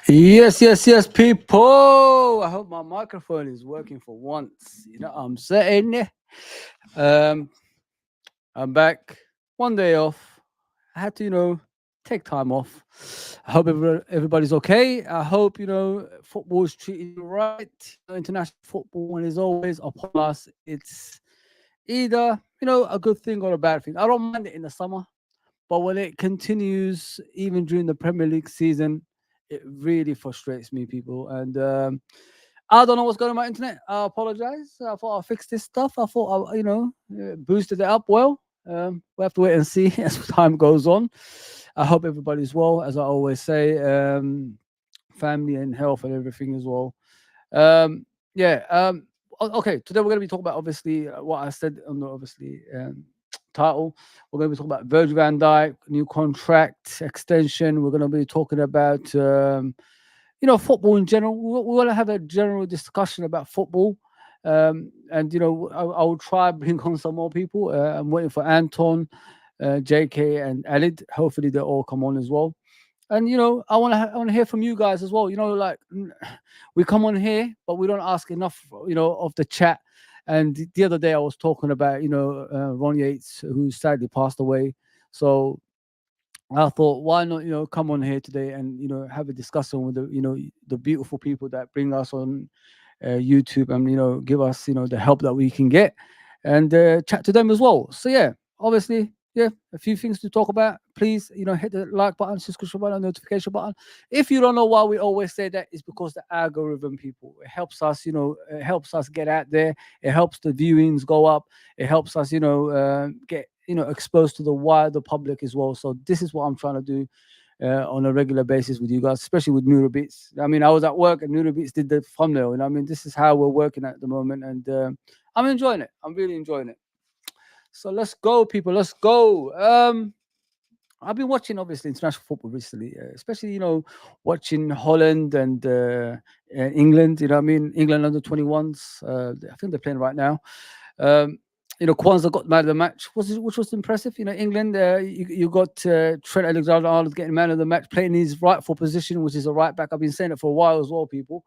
Yes, people. I hope my microphone is working for once. You know what I'm saying? Um, I'm back. One day off. I had to, take time off. I hope everybody's okay. I hope, football is treating you right. International football, and as always, upon us, it's either, a good thing or a bad thing. I don't mind it in the summer. But when it continues, even during the Premier League season, it really frustrates me, people. And I don't know what's going on with my internet. I apologize. I thought I fixed this stuff. I thought I, boosted it up well. We have to wait and see as time goes on. I hope everybody's well, as I always say. Family and health and everything as well. Yeah. Okay. Today we're going to be talking about obviously what I said on the obviously title. We're going to be talking about Virgil Van Dijk, new contract extension. We're going to be talking about football in general. We want to have a general discussion about football. And I will try bring on some more people. I'm waiting for Anton, JK, and Alid. Hopefully they all come on as well. And I want to hear from you guys as well. We come on here, but we don't ask enough, of the chat. And the other day I was talking about, Ron Yates, who sadly passed away. So I thought, why not, come on here today and have a discussion with the beautiful people that bring us on YouTube and give us the help that we can get and chat to them as well. So yeah, obviously, yeah, a few things to talk about. Please, hit the like button, subscription button, notification button. If you don't know why we always say that, it's because the algorithm, people, it helps us, it helps us get out there. It helps the viewings go up. It helps us, get exposed to the wider public as well. So this is what I'm trying to do on a regular basis with you guys, especially with Neurobeats. I mean, I was at work and Neurobeats did the thumbnail, and I mean, this is how we're working at the moment, and I'm enjoying it. I'm really enjoying it. So let's go, people. Let's go. I've been watching obviously international football recently, especially watching Holland and England. You know what I mean? England under 21s. I think they're playing right now. Um, Kwanzaa got man of the match, which was impressive. England, you got Trent Alexander-Arnold getting man of the match, playing his rightful position, which is a right back. I've been saying it for a while as well, people.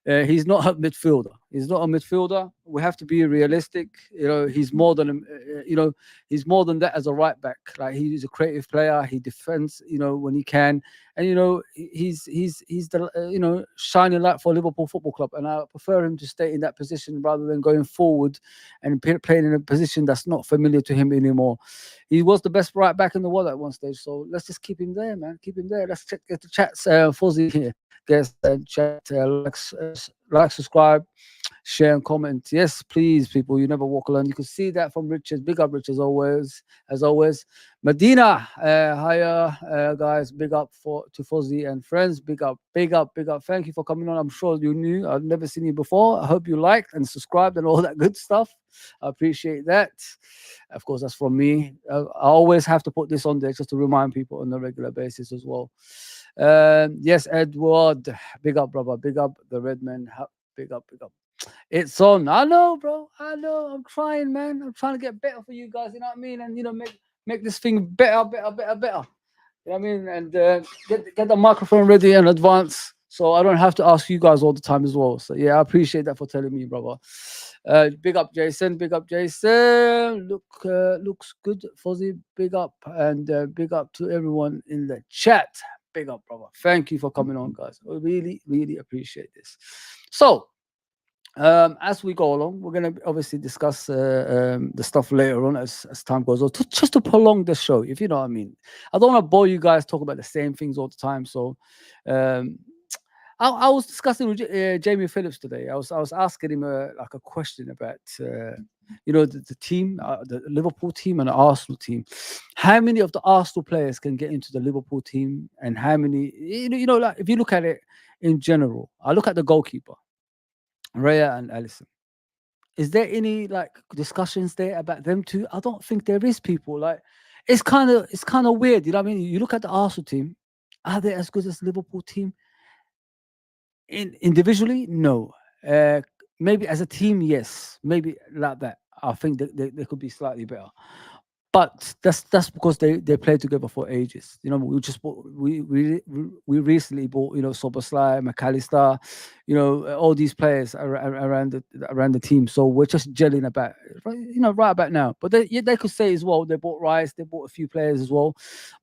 He's not a midfielder. He's not a midfielder. We have to be realistic. He's more than he's more than that as a right back. Like, he's a creative player. He defends, when he can, and he's the shining light for Liverpool Football Club. And I prefer him to stay in that position rather than going forward and playing in a position that's not familiar to him anymore. He was the best right back in the world at one stage. So let's just keep him there, man. Keep him there. Let's check the chats. Fuzzy here. Guest and chat, like, subscribe, share, and comment. Yes, please, people. You never walk alone. You can see that from Richard. Big up, Richard, as always. Medina, hiya, guys. Big up to Fuzzy and friends. Big up, big up, big up. Thank you for coming on. I'm sure you knew. I've never seen you before. I hope you liked and subscribed and all that good stuff. I appreciate that. Of course, that's from me. I always have to put this on there just to remind people on a regular basis as well. Yes, Edward, big up, brother, big up the Redman, big up, big up. It's on. I know, bro. I know. I'm trying, man. I'm trying to get better for you guys. You know what I mean? And make this thing better, better, better, better. You know what I mean? And get the microphone ready in advance, so I don't have to ask you guys all the time as well. So yeah, I appreciate that for telling me, brother. Big up, Jason. Big up, Jason. Looks good, Fuzzy. Big up, and big up to everyone in the chat. Big up, brother. Thank you for coming on, guys. I really, really appreciate this. So, as we go along, we're going to obviously discuss the stuff later on as time goes on, just to prolong the show, if you know what I mean. I don't want to bore you guys talk about the same things all the time. So, I was discussing with Jamie Phillips today. I was asking him like a question about the team, the Liverpool team and the Arsenal team. How many of the Arsenal players can get into the Liverpool team, and how many? Like, if you look at it in general, I look at the goalkeeper, Raya and Allison. Is there any like discussions there about them two? I don't think there is, people. Like, it's kind of weird. You know what I mean? You look at the Arsenal team. Are they as good as Liverpool team? Individually, no. Maybe as a team, yes. Maybe like that. I think that they could be slightly better. but that's because they played together for ages. You know, we recently bought, you know, Soboslai, McAllister, you know, all these players around the team. So we're just gelling about, you know, right about now. But they could say as well, they bought Rice, they bought a few players as well.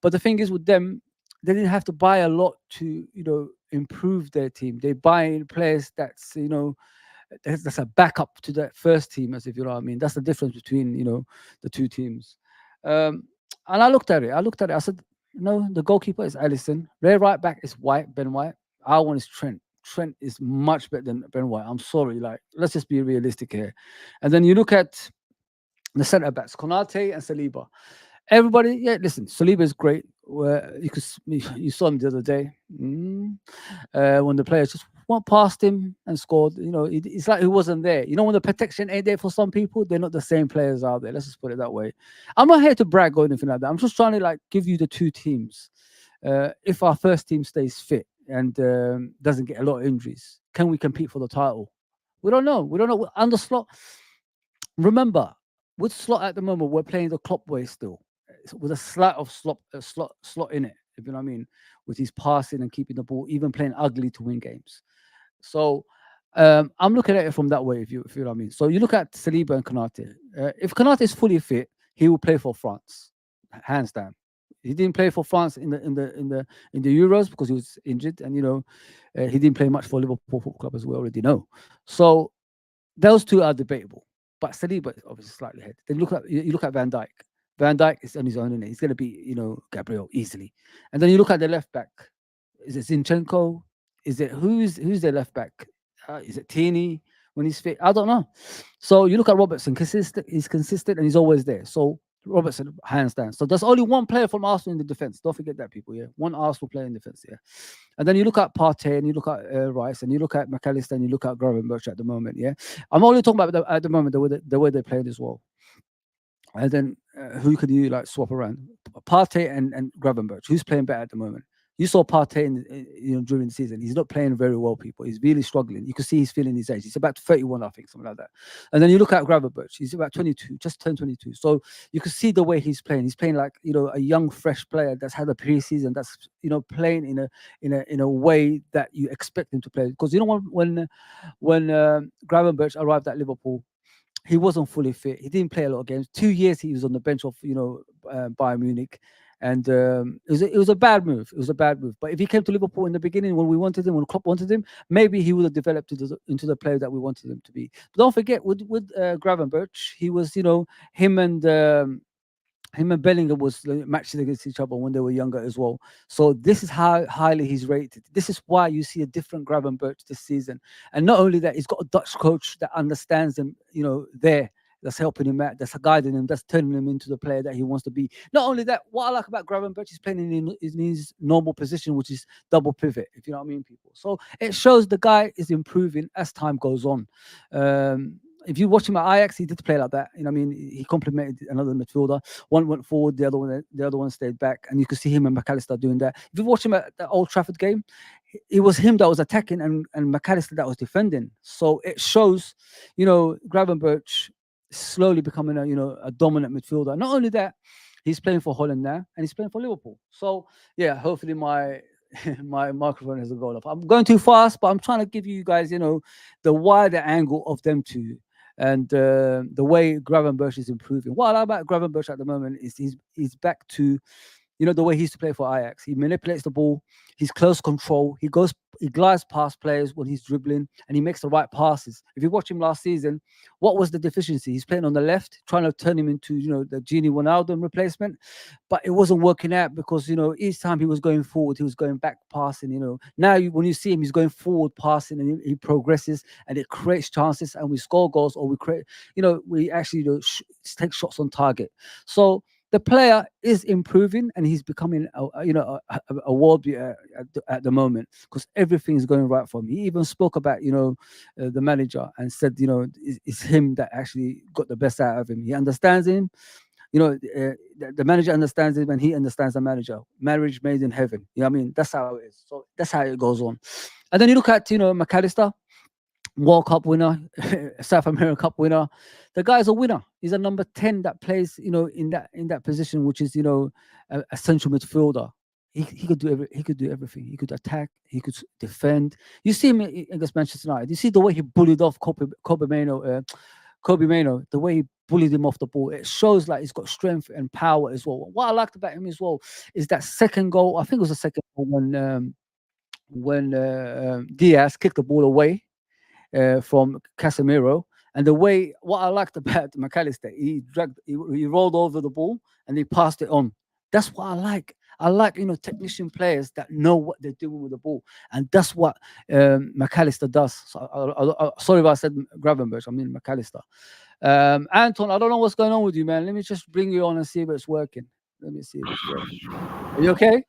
But the thing is with them, they didn't have to buy a lot to, you know, improve their team. They buy in players that's, you know, that's a backup to that first team, as if you know what I mean. That's the difference between, you know, the two teams. Um, and I looked at it. I said, no, the goalkeeper is Allison. Their right back is White, Ben White. Our one is Trent. Trent is much better than Ben White. I'm sorry. Like, let's just be realistic here. And then you look at the centre backs, Konate and Saliba. Everybody, yeah, listen, Saliba is great. You saw him the other day when the players just went past him and scored. You know, it's like he wasn't there. You know, when the protection ain't there for some people, they're not the same players out there. Let's just put it that way. I'm not here to brag or anything like that. I'm just trying to like give you the two teams. If our first team stays fit and doesn't get a lot of injuries, can we compete for the title? We don't know. We don't know. Under Slot, remember, with Slot at the moment, we're playing the Klopp way still, with a slight of slot in it, if you know what I mean, with his passing and keeping the ball, even playing ugly to win games. So I'm looking at it from that way, if you know what I mean. So you look at Saliba and Konate. If Konate is fully fit, he will play for France, hands down. He didn't play for France in the Euros because he was injured, and you know he didn't play much for Liverpool Football Club, as we already know. So those two are debatable, but Saliba is obviously slightly ahead. Then you look at Van Dijk. Van Dijk is on his own, and he's going to be, you know, Gabriel easily. And then you look at the left back. Is it Zinchenko? Is it who's their left back? Is it Tierney when he's fit? I don't know. So you look at Robertson. Consistent. He's consistent and he's always there. So Robertson, hands down. So there's only one player from Arsenal in the defense. Don't forget that, people. Yeah, one Arsenal player in defense. Yeah. And then you look at Partey and you look at Rice and you look at McAllister and you look at Gravenberch at the moment. Yeah, I'm only talking about at the moment the way they played as well. And then who could you like swap around? Partey and Gravenberch. Who's playing better at the moment? You saw Partey you know, during the season. He's not playing very well, people. He's really struggling. You can see he's feeling his age. He's about 31, I think, something like that. And then you look at Gravenberch. He's about 22, just turned 22. So you can see the way he's playing. He's playing like, you know, a young, fresh player that's had a preseason, that's, you know, playing in a way that you expect him to play. Because you know when Gravenberch arrived at Liverpool, he wasn't fully fit. He didn't play a lot of games. 2 years he was on the bench of, you know, Bayern Munich, and it was a bad move. It was a bad move. But if he came to Liverpool in the beginning when we wanted him, when Klopp wanted him, maybe he would have developed into the player that we wanted him to be. But don't forget with Gravenberch, he was, you know, him and Bellingham was matching against each other when they were younger as well. So this is how highly he's rated. This is why you see a different Gravenberch this season. And not only that, he's got a Dutch coach that understands him, you know, that's helping him out, that's guiding him, that's turning him into the player that he wants to be. Not only that, what I like about Gravenberch, he's playing in his normal position, which is double pivot, if you know what I mean, people. So it shows the guy is improving as time goes on. If you watch him at Ajax, he did play like that. You know, what I mean, he complemented another midfielder. One went forward, the other one stayed back, and you could see him and McAllister doing that. If you watch him at the Old Trafford game, it was him that was attacking and McAllister that was defending. So it shows, you know, Gravenberch slowly becoming a dominant midfielder. Not only that, he's playing for Holland now, and he's playing for Liverpool. So yeah, hopefully my microphone hasn't gone off. I'm going too fast, but I'm trying to give you guys, you know, the wider angle of them two. And the way Gravenberch is improving. What I like about Gravenberch at the moment is he's back to, you know, the way he used to play for Ajax. He manipulates the ball. He's close control. He glides past players when he's dribbling, and he makes the right passes. If you watch him last season, what was the deficiency? He's playing on the left, trying to turn him into, you know, the Gini Wijnaldum replacement, but it wasn't working out because, you know, each time he was going forward, he was going back passing. You know, now when you see him, he's going forward passing, and he progresses, and it creates chances, and we score goals, or we create, you know, we actually, you know, take shots on target. So the player is improving, and he's becoming, a world beater at the moment because everything is going right for him. He even spoke about, you know, the manager and said, you know, it's him that actually got the best out of him. He understands him. You know, the manager understands him, and he understands the manager. Marriage made in heaven. You know what I mean? That's how it is. So that's how it goes on. And then you look at, you know, McAllister. World Cup winner, South American Cup winner. The guy's a winner. He's a number 10 that plays, in that position, which is, a central midfielder. He could do he could do everything. He could attack. He could defend. You see him against Manchester United. You see the way he bullied off Kobe Mano. The way he bullied him off the ball. It shows like he's got strength and power as well. What I liked about him as well is that second goal. I think it was the second goal when Diaz kicked the ball away from Casemiro. And what I liked about McAllister, he rolled over the ball and he passed it on. That's what I like. I like, technician players that know what they're doing with the ball. And that's what McAllister does. So sorry if I said Gravenberch, I mean McAllister. Anton, I don't know what's going on with you, man. Let me just bring you on and see if it's working. Let me see if it's working. Are you okay?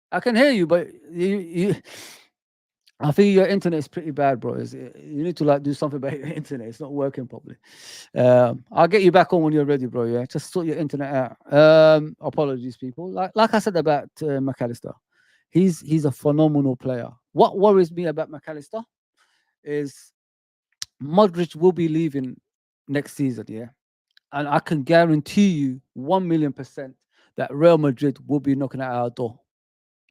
I can hear you, but I think your internet is pretty bad, bro. You need to do something about your internet. It's not working properly. I'll get you back on when you're ready, bro. Yeah, just sort your internet out. Apologies, people. Like I said about McAllister, he's a phenomenal player. What worries me about McAllister is Modric will be leaving next season, yeah, and I can guarantee you 1,000,000% that Real Madrid will be knocking at our door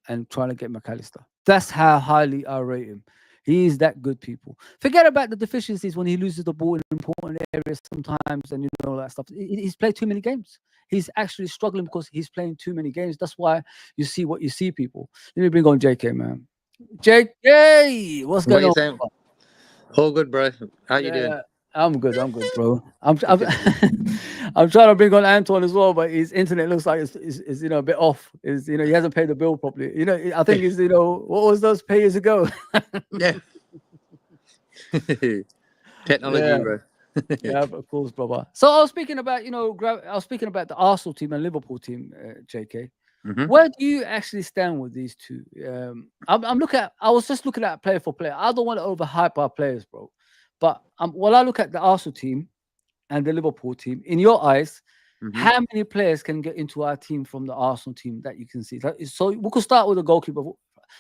and trying to get McAllister. That's how highly I rate him. He is that good, people. Forget about the deficiencies when he loses the ball in important areas sometimes and all that stuff. He's played too many games. He's actually struggling because he's playing too many games. That's why you see what you see, people. Let me bring on JK, man. JK, what's going on? Saying? All good, bro. How you doing? I'm good, bro. I'm I'm trying to bring on Anton as well, but his internet looks like it's a bit off. He hasn't paid the bill properly. I think it's what was those pay years ago? Yeah. Technology, Yeah. bro. Yeah, of course, brother. So I was speaking about the Arsenal team and Liverpool team, JK. Mhm. Where do you actually stand with these two? I was just looking at player for player. I don't want to overhype our players, bro. But when I look at the Arsenal team and the Liverpool team, in your eyes, Mhm. how many players can get into our team from the Arsenal team that you can see? So we could start with the goalkeeper.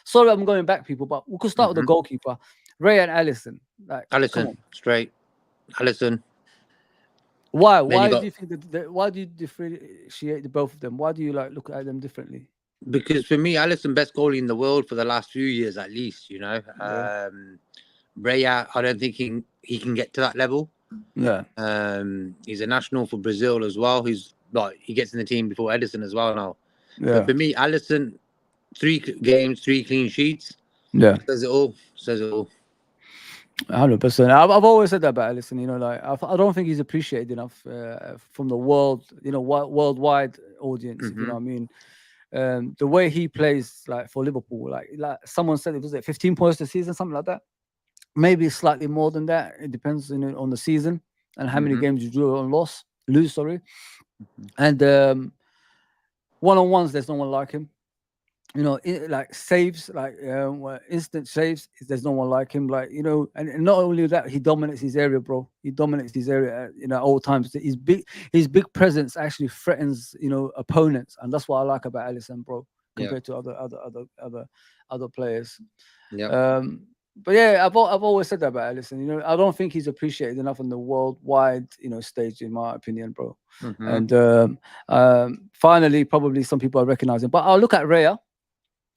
Sorry, I'm going back, people, but we could start with the goalkeeper, Ray and Allison. Come Alisson, on. straight. Alisson. Why? Then Why you do got you think why do you differentiate the both of them? Why do you look at them differently? because for me, Alisson best goalie in the world for the last few years at least. Yeah. Raya, I don't think he can get to that level. Yeah. He's a national for Brazil as well. He gets in the team before Edison as well now. Yeah. But for me, Alisson, 3 games, 3 clean sheets. Yeah. Says it all. Says it all. 100%. I've always said that about Allison. I don't think he's appreciated enough from the world, worldwide audience. If you know what I mean. The way he plays, for Liverpool, like someone said, it was 15 points this season, something like that. Maybe slightly more than that. It depends, on the season and how many games you drew and lose. Sorry, and one-on-ones, there's no one like him. Saves, instant saves. There's no one like him. And not only that, he dominates his area, bro. He dominates his area at all times. His big presence actually threatens, opponents, and that's what I like about Alisson, bro, compared to other players. Yeah. But yeah, I've always said that about Alisson. I don't think he's appreciated enough on the worldwide, stage, in my opinion, bro. And finally, probably some people are recognizing. But I'll look at Raya,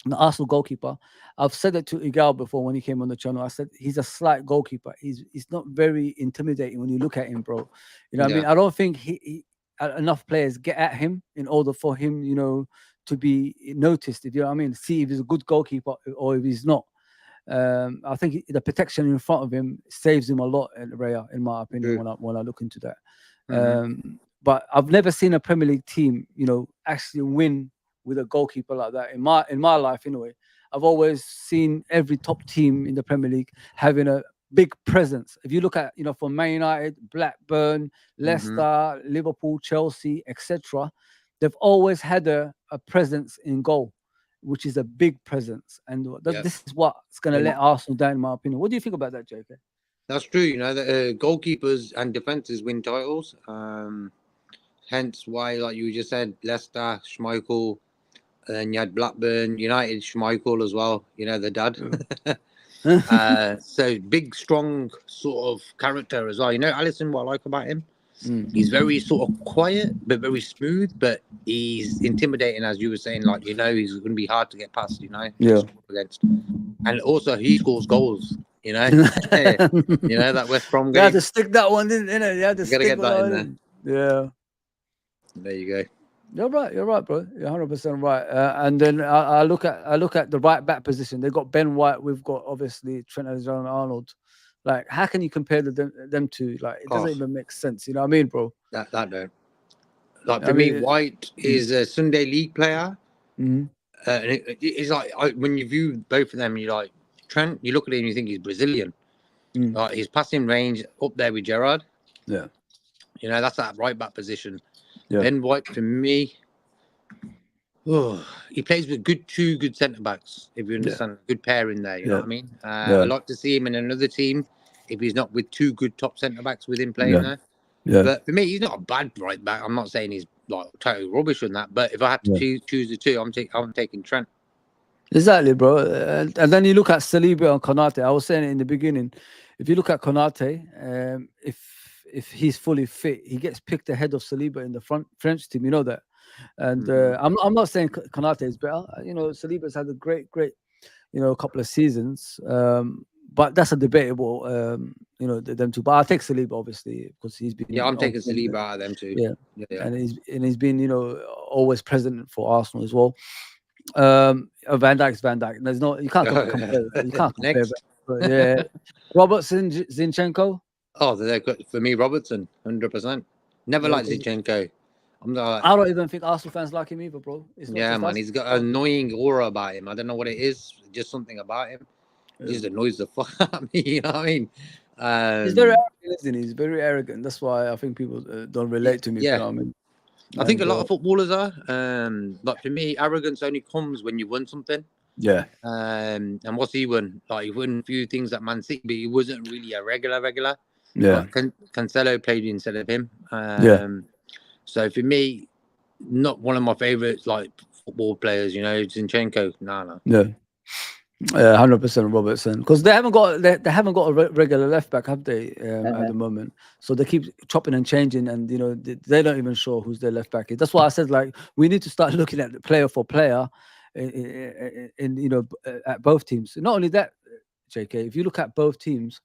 the Arsenal goalkeeper. I've said it to Igal before when he came on the channel. I said he's a slight goalkeeper. He's not very intimidating when you look at him, bro. What I mean? I don't think enough players get at him in order for him, to be noticed. If you know what I mean, see if he's a good goalkeeper or if he's not. I think the protection in front of him saves him a lot, Raya, in my opinion. When I look into that. But I've never seen a Premier League team, actually win with a goalkeeper like that in my life, anyway. I've always seen every top team in the Premier League having a big presence. If you look at, from Man United, Blackburn, Leicester, Liverpool, Chelsea, etc., they've always had a presence in goal, which is a big presence. And this is what's going to let Arsenal down, in my opinion. What do you think about that, JK? That's true. The goalkeepers and defenses win titles. Hence why, like you just said, Leicester, Schmeichel, and then you had Blackburn, United, Schmeichel as well. The dad. So big, strong sort of character as well. You know, Alisson, what I like about him, Mm. he's very sort of quiet, but very smooth, but he's intimidating, as you were saying, like, you know, he's going to be hard to get past, you know, Yeah. against. And also he scores goals, you know. You know, that West Brom They had game. to stick that one in, innit? You had to You gotta stick get that in there. in. Yeah. There you go. You're right, bro. You're 100% right. And then I look at the right back position. They've got Ben White. We've got obviously Trent Alexander-Arnold. Like, how can you compare them two? Like, it doesn't even make sense. You know what I mean, bro? That don't. Like, for I me, mean, White is a Sunday League player. mhm. And it's like, when you view both of them, you like Trent, you look at him and you think he's Brazilian. Like, his passing range up there with Gerrard. Yeah. You know, that's that right back position. Yeah. Ben White, for me, he plays with two good centre backs, if you understand. Good pair in there, you know what I mean? I like to see him in another team if he's not with two good top centre backs with him playing there. Yeah. But for me, he's not a bad right back. I'm not saying he's like totally rubbish on that. But if I had to choose the two, I'm taking Trent. Exactly, bro. And then you look at Saliba and Konate. I was saying it in the beginning. If you look at Konate, if he's fully fit, he gets picked ahead of Saliba in the French team. You know that. And I'm not saying Konate is better. You know, Saliba's had a great, you know, couple of seasons. But that's a debatable, you know, them two. But I'll take Saliba, obviously, because he's been. Yeah, I'm taking Saliba out of them too. Yeah. And he's been, you know, always present for Arsenal as well. Van Dijk's Van Dijk. There's no, you can't compare. You can't compare. But yeah, Robertson, Zinchenko. Oh, they're good for me. Robertson, 100%. Never liked Zinchenko. I don't even think Arsenal fans like him either, bro. Yeah, man, he's got an annoying aura about him. I don't know what it is. Just something about him. It just annoys the fuck out of me. You know what I mean? He's very arrogant, isn't he? He's very arrogant. That's why I think people don't relate to me. Yeah. You know what I mean? I think a lot of footballers are. But for me, arrogance only comes when you won something. Yeah. And what's he won? Like, he won a few things at Man City, but he wasn't really a regular. Yeah. Like, Cancelo played instead of him. Yeah. So for me, not one of my favorites, like, football players. You know, Zinchenko. No. Yeah. 100% Robertson, because they haven't got a regular left back, have they? At the moment, so they keep chopping and changing, and you know they don't even sure who's their left back is. That's why I said, like, we need to start looking at player for player, in you know, at both teams. Not only that, JK, if you look at both teams,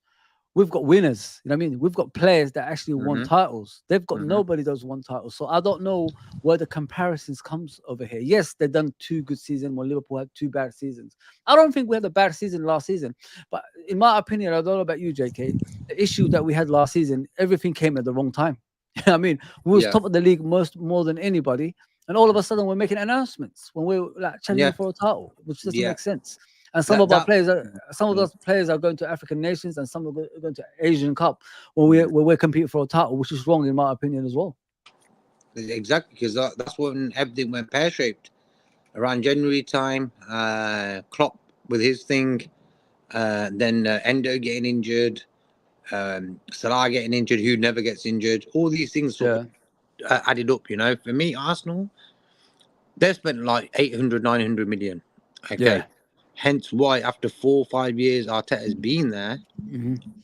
we've got winners. You know what I mean? We've got players that actually won titles. They've got nobody that's won titles. So I don't know where the comparisons comes over here. Yes, they've done 2 good seasons when Liverpool had 2 bad seasons. I don't think we had a bad season last season. But in my opinion, I don't know about you, JK, the issue that we had last season, everything came at the wrong time. You know what I mean? We was top of the league more than anybody. And all of a sudden we're making announcements when we're like challenging for a title, which doesn't make sense. And some of our players those players are going to African nations, and some are going to Asian Cup when we're competing for a title, which is wrong in my opinion as well. Exactly, because that's when everything went pear-shaped. Around January time, Klopp with his thing, then Endo getting injured, Salah getting injured, who never gets injured. All these things sort of added up, you know. For me, Arsenal, they've spent like 800, 900 million. Okay. Yeah. Hence why after 4 or 5 years Arteta's been there,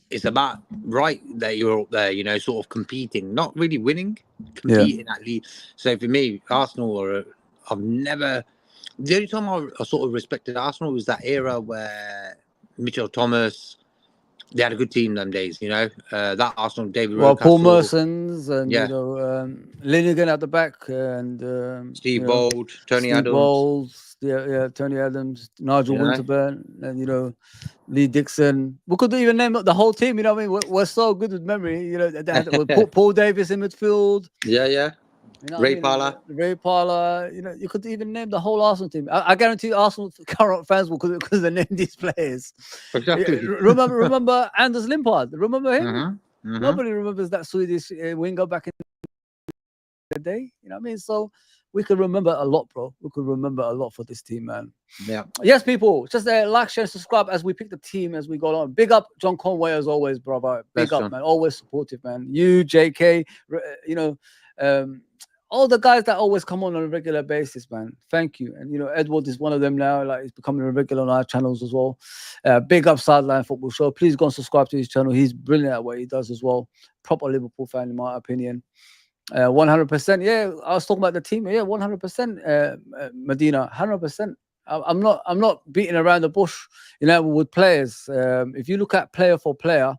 it's about right that you're up there, you know, sort of competing, not really winning, competing at least. So for me, Arsenal I've never, the only time I sort of respected Arsenal was that era where Mitchell Thomas, they had a good team them days, you know. That Arsenal, David Rocastle, Paul Mersons and you know, Linegan at the back, and Steve Bold, Tony Adams. Bowles, Tony Adams, Nigel Winterburn, and you know, Lee Dixon. We could even name the whole team. You know what I mean? We're so good with memory. You know, they had Paul Davis in midfield. Yeah. You know Ray Parlour. You know, you could even name the whole Arsenal team. I guarantee Arsenal current fans will, because they named these players. Exactly. Remember Anders Limpard? Remember him? Nobody remembers that Swedish winger back in the day. You know what I mean? So we could remember a lot, bro. We could remember a lot for this team, man. Yeah. Yes, people. Just like, share, subscribe as we pick the team as we go on. Big up John Conway as always, brother. Big up, man. Always supportive, man. You, JK, you know, all the guys that always come on a regular basis, man. Thank you. And Edward is one of them now. Like, he's becoming a regular on our channels as well. Big up Sideline Football Show. Please go and subscribe to his channel. He's brilliant at what he does as well. Proper Liverpool fan, in my opinion. 100%. Yeah, I was talking about the team. Yeah, 100%. Medina, 100%. I'm not beating around the bush, with players. If you look at player for player,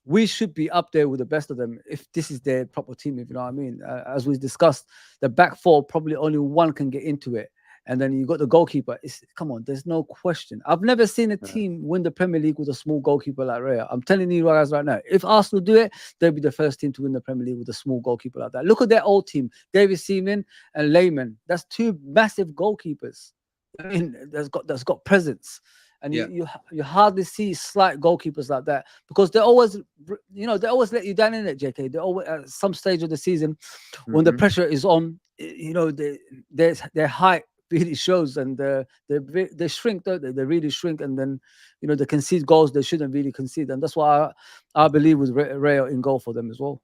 we should be up there with the best of them if this is their proper team, if you know what I mean. As we discussed, the back four, probably only one can get into it. And then you got the goalkeeper. Come on, there's no question. I've never seen a team win the Premier League with a small goalkeeper like Raya. I'm telling you guys right now, if Arsenal do it, they'll be the first team to win the Premier League with a small goalkeeper like that. Look at their old team, David Seaman and Lehman. That's two massive goalkeepers. I mean, that's got presence. And you hardly see slight goalkeepers like that, because they always let you down in it, JK. They always, at some stage of the season, when the pressure is on, their height really shows, and they shrink, don't they? They really shrink, and then they concede goals they shouldn't really concede, and that's why I believe with Rayo in goal for them as well.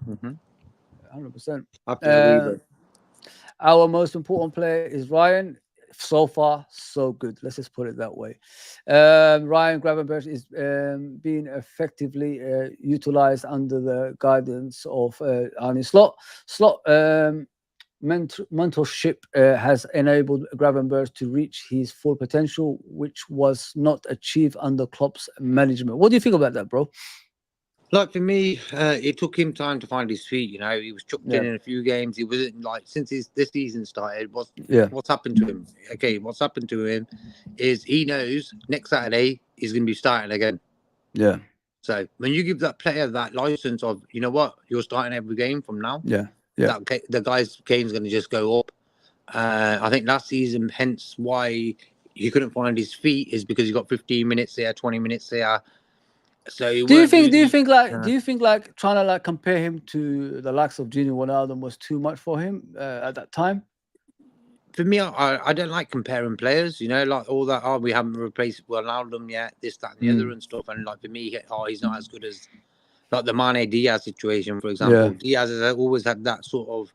100%. Our most important player is Ryan. So far, so good. Let's just put it that way. Ryan Gravenberch is being effectively utilized under the guidance of Arne Slot. Slot mentorship has enabled Gravenberch to reach his full potential, which was not achieved under Klopp's management. What do you think about that, bro? Like, for me, it took him time to find his feet. He was chucked in a few games. He wasn't, like, since this season started. What's happened to him? Okay, what's happened to him is he knows next Saturday he's going to be starting again. Yeah. So when you give that player that license of, you know what, you're starting every game from now. Yeah. The guy's game's going to just go up. I think last season, hence why he couldn't find his feet, is because he got 15 minutes there, 20 minutes there. So do you think like trying to like compare him to the likes of Junior Wijnaldum was too much for him at that time? For me, I don't like comparing players, like all that. We haven't replaced Wijnaldum yet, this, that, and the other and stuff. And like, for me, he's not as good as like the Mane Diaz situation, for example. Diaz has always had that sort of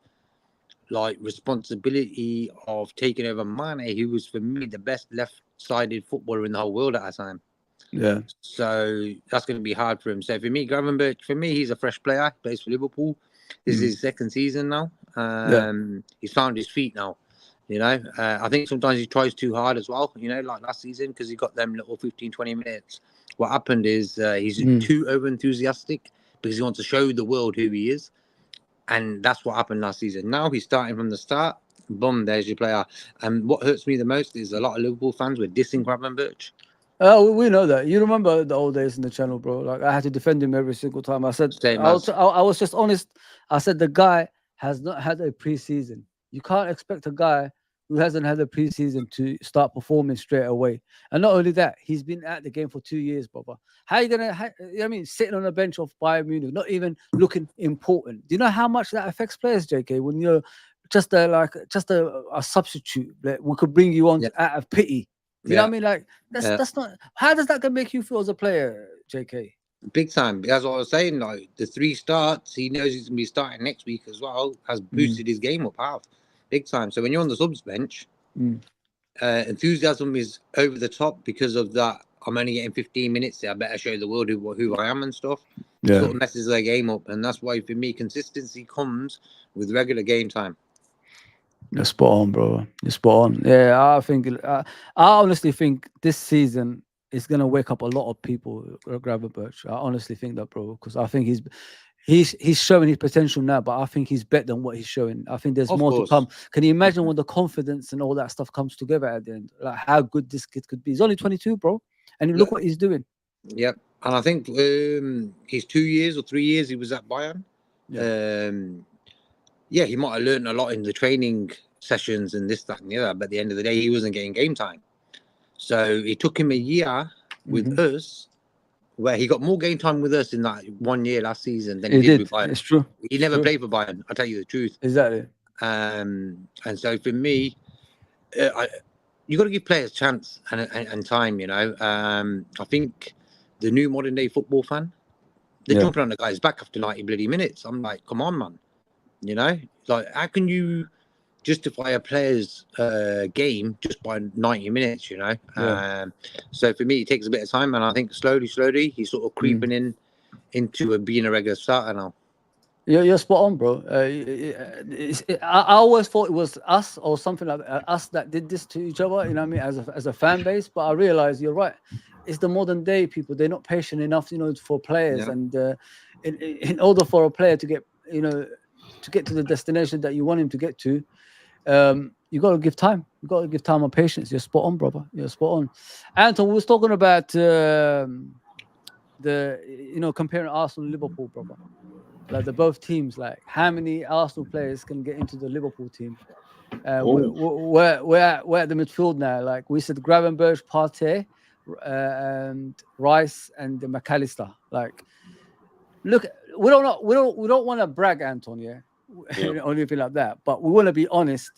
like responsibility of taking over Mane, who was for me the best left-sided footballer in the whole world at that time. Yeah. So that's going to be hard for him. So for me, Gravenberch, he's a fresh player. Plays for Liverpool. This is his second season now. He's found his feet now. I think sometimes he tries too hard as well. Like last season, because he got them little 15, 20 minutes. What happened is he's too over-enthusiastic because he wants to show the world who he is. And that's what happened last season. Now he's starting from the start. Boom, there's your player. And what hurts me the most is a lot of Liverpool fans were dissing Gravenberch. We know that. You remember the old days in the channel, bro. Like, I had to defend him every single time. I said, I was just honest. I said, the guy has not had a preseason. You can't expect a guy who hasn't had a preseason to start performing straight away. And not only that, he's been at the game for 2 years, brother. How are you gonna? Sitting on a bench of Bayern Munich, not even looking important. Do you know how much that affects players, JK? When you're just a substitute that we could bring you on out of pity. You know what I mean? Like, that's not. How does that make you feel as a player, JK? Big time. That's what I was saying. Like, the 3 starts, he knows he's gonna be starting next week as well. Has boosted his game up half, big time. So when you're on the subs bench, enthusiasm is over the top because of that. I'm only getting 15 minutes there. I better show the world who I am and stuff. Yeah. Sort of messes their game up, and that's why for me consistency comes with regular game time. You're spot on, bro. You're spot on. Yeah, I honestly think this season is gonna wake up a lot of people. Gravenberch. I honestly think that, bro, because I think he's showing his potential now, but I think he's better than what he's showing. I think there's more to come. Can you imagine when the confidence and all that stuff comes together at the end? Like, how good this kid could be. He's only 22, bro, and look what he's doing. Yep, and I think he's 2 years or 3 years he was at Bayern. He might have learned a lot in the training sessions and this, that, and the other, but at the end of the day, he wasn't getting game time. So it took him a year with us, where he got more game time with us in that 1 year last season than he did with Bayern. It's true. He never played for Bayern, I'll tell you the truth. Exactly. And so for me, you got to give players chance and time, I think the new modern day football fan, they're jumping on the guy's back after 90 bloody minutes. I'm like, come on, man. You know, like how can you justify a player's game just by 90 minutes? You know, so for me, it takes a bit of time, and I think slowly, he's sort of creeping into being a regular starter now. You're spot on, bro. I always thought it was us or something like us that did this to each other. You know what I mean? As a fan base, but I realize you're right. It's the modern day people. They're not patient enough, you know, for players. And in order for a player to get, you know, to get to the destination that you want him to get to, you got to give time. You got to give time and patience. You're spot on, brother. You're spot on. Anton, we was talking about comparing Arsenal and Liverpool, brother. Like they're both teams. Like how many Arsenal players can get into the Liverpool team? We're at the midfield now. Like we said, Gravenberch, Partey, and Rice and McAllister. Like, look, we don't want to brag, Anton, or anything like that. But we want to be honest.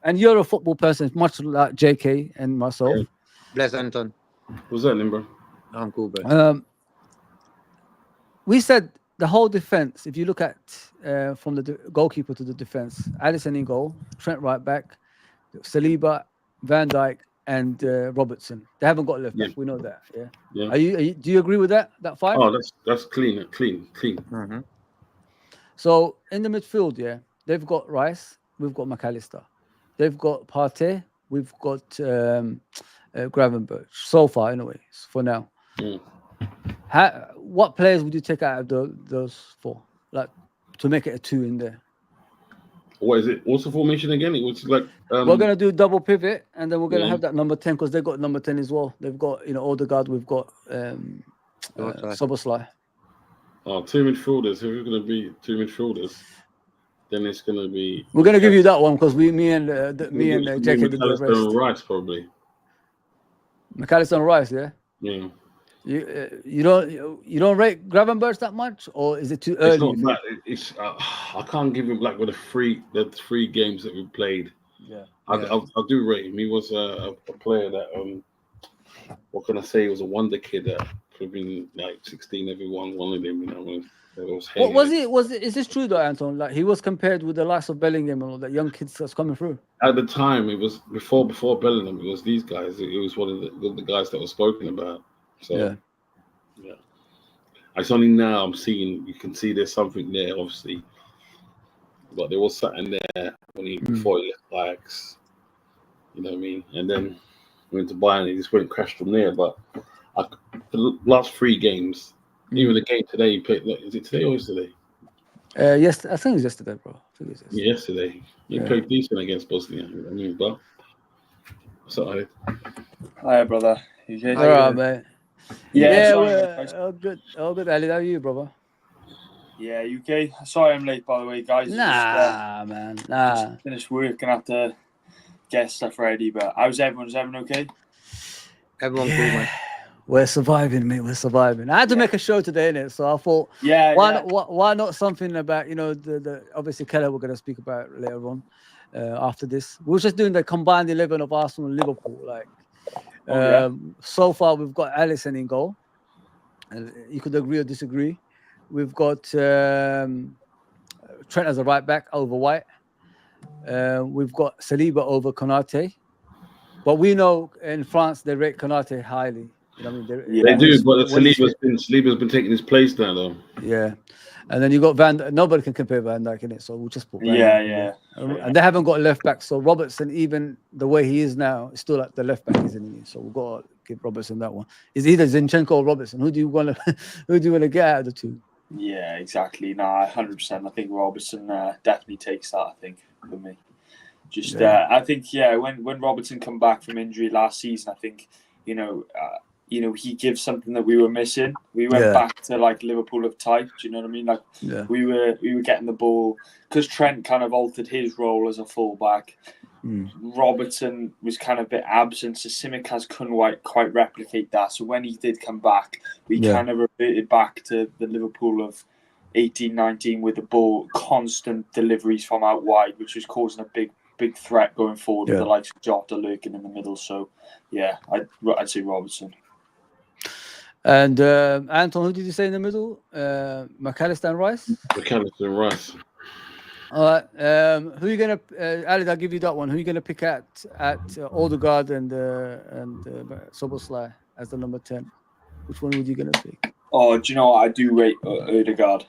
And you're a football person, much like JK and myself. Bless Anton. What's that, bro? I'm cool, bro. We said the whole defense, if you look at from the goalkeeper to the defense, Alisson in goal, Trent right back, Saliba, Van Dijk, and Robertson. They haven't got left back. We know that. Yeah. Do you agree with that? That five? Oh, that's clean. Mm-hmm. So in the midfield, they've got Rice, we've got McAllister, they've got Partey, we've got Gravenberch. So far, anyway, for now. What players would you take out of those four, like to make it a 2 in there? What is it? What's the formation again? It was like we're gonna do double pivot, and then we're gonna have that number 10 because they got number 10 as well. They've got Odegaard. We've got Szoboszlai. Oh, 2 midfielders. If it's gonna be 2 midfielders, then it's gonna be. We're gonna give you that one because me and Jackie did the rest. Rice probably. McAllister and Rice, yeah. Yeah. You don't rate Gravenberch that much, or is it too early? It's not bad. It's I can't give him like with the three games that we played. Yeah. I do rate him. He was a player that what can I say? He was a wonder kid that could have been like 16. Everyone wanted him. You know, what was it? Is this true though, Anton? Like he was compared with the likes of Bellingham and all that young kids that's coming through. At the time, it was before Bellingham. It was these guys. It was one of the guys that was spoken about. So, yeah. It's only now I'm seeing. You can see there's something there, obviously, but there was something there before he left Ajax. You know what I mean? And then went to Bayern. He just went crashed from there. But the last 3 games, even the game today, he played. Is it today or yesterday? Yes, I think it was yesterday, bro. Yesterday. He played decent against Bosnia. You know what I mean, but sorry. Hi, brother. You okay? All right, mate. Yeah, all good. All good, Ali. How are you, brother? Yeah, you okay? Sorry I'm late, by the way, guys. Man. Just finished work and have to get stuff ready. But how's everyone? Is everyone okay? Everyone cool, man. We're surviving, mate. We're surviving. I had to make a show today, innit? So I thought, why not something about, the obviously Keller we're going to speak about later on after this. We were just doing the combined 11 of Arsenal and Liverpool. Like, so far we've got Alisson in goal. And you could agree or disagree. We've got Trent as a right back over White. We've got Saliba over Konate. But we know in France they rate Konate highly. You know what I mean? They do, but Saliba's been taking his place now, though. Yeah, and then you got nobody can compare Van Dijk in it, so we'll just put Van Dijk. And they haven't got left back, so Robertson, even the way he is now, is still like the left back, isn't he? So we've got to give Robertson that one. It's either Zinchenko or Robertson. Who do you want to get out of the two? Yeah, exactly. No, 100%. I think Robertson definitely takes that. I think for me, I think when Robertson come back from injury last season, I think he gives something that we were missing. We went back to like Liverpool of type. Do you know what I mean? Like we were getting the ball because Trent kind of altered his role as a fullback. Robertson was kind of a bit absent, so Tsimikas couldn't quite replicate that. So when he did come back, we kind of reverted back to the Liverpool of 18-19 with the ball, constant deliveries from out wide, which was causing a big threat going forward with the likes of Jota lurking in the middle. So I'd say Robertson. And Anton, who did you say in the middle? McAllister and Rice? McAllister and Rice. All right. Who are you gonna? Ali, I'll give you that one. Who are you gonna pick at Odegaard and Soboslai as the number 10? Which one would you gonna pick? Oh, do you know what? I do rate Odegaard.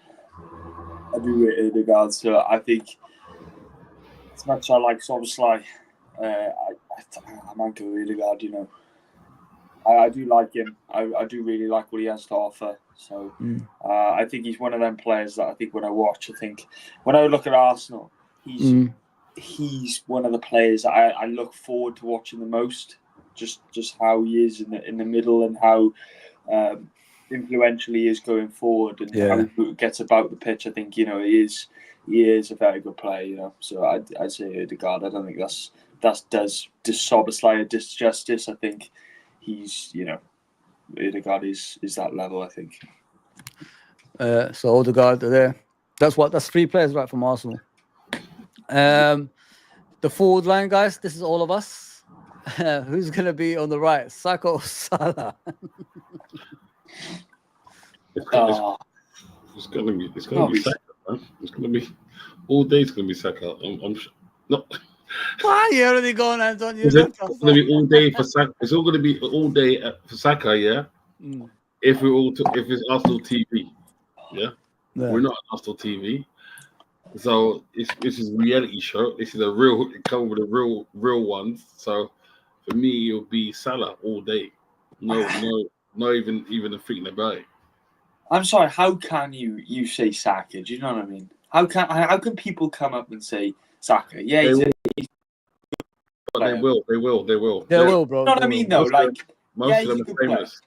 So I think as much as I like Soboslai, I might go Odegaard. You know, I do like him. I do really like what he has to offer. So I think he's one of them players that I think when I watch, I think when I look at Arsenal, he's one of the players that I look forward to watching the most. Just how he is in the middle and how influential he is going forward and how he gets about the pitch. I think he is a very good player. You know, so I'd say Odegaard. I don't think that does Soboslai a disjustice. I think he's Odegaard is that level, I think. So Odegaard there. That's 3 players right from Arsenal. The forward line, guys. This is all of us. Who's gonna be on the right? Saka or Salah? It's gonna be Saka, man. It's gonna be all day. It's gonna be Saka. I'm no. Why you already going, Anton? It's gonna be all day for Saka. It's all gonna be all day for Saka, yeah. If it's Arsenal TV, yeah. We're not Arsenal TV, so this is a reality show. This is it comes with the real ones. So for me, it'll be Salah all day. No, not even thinking about it. I'm sorry. How can you say Saka? Do you know what I mean? How can people come up and say Saka? Yeah, They will, bro. You know what I mean, though? Most of them are famous.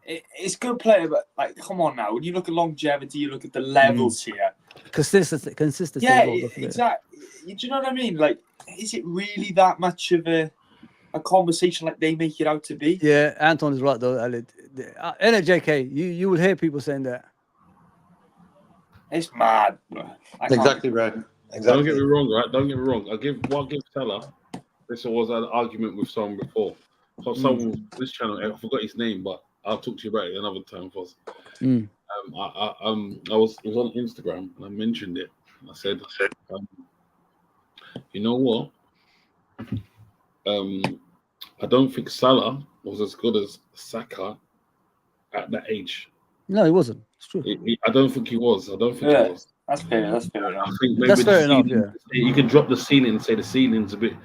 It's good player, but come on now. When you look at longevity, you look at the levels here. Consistency. Yeah, exactly. Do you know what I mean? Is it really that much of a conversation like they make it out to be? Yeah, Anton is right though. NJK, you will hear people saying that. It's mad. Exactly right. Exactly. Don't get me wrong, right? Don't get me wrong. I'll give Salah. This was an argument with someone before. So someone on this channel, I forgot his name, but I'll talk to you about it another time. I was on Instagram and I mentioned it. I said, you know what? I don't think Salah was as good as Saka at that age. No, he wasn't. It's true. I don't think he was. He was. That's fair enough. I think maybe that's fair enough. Yeah. You can drop the ceiling and say the ceiling's a bit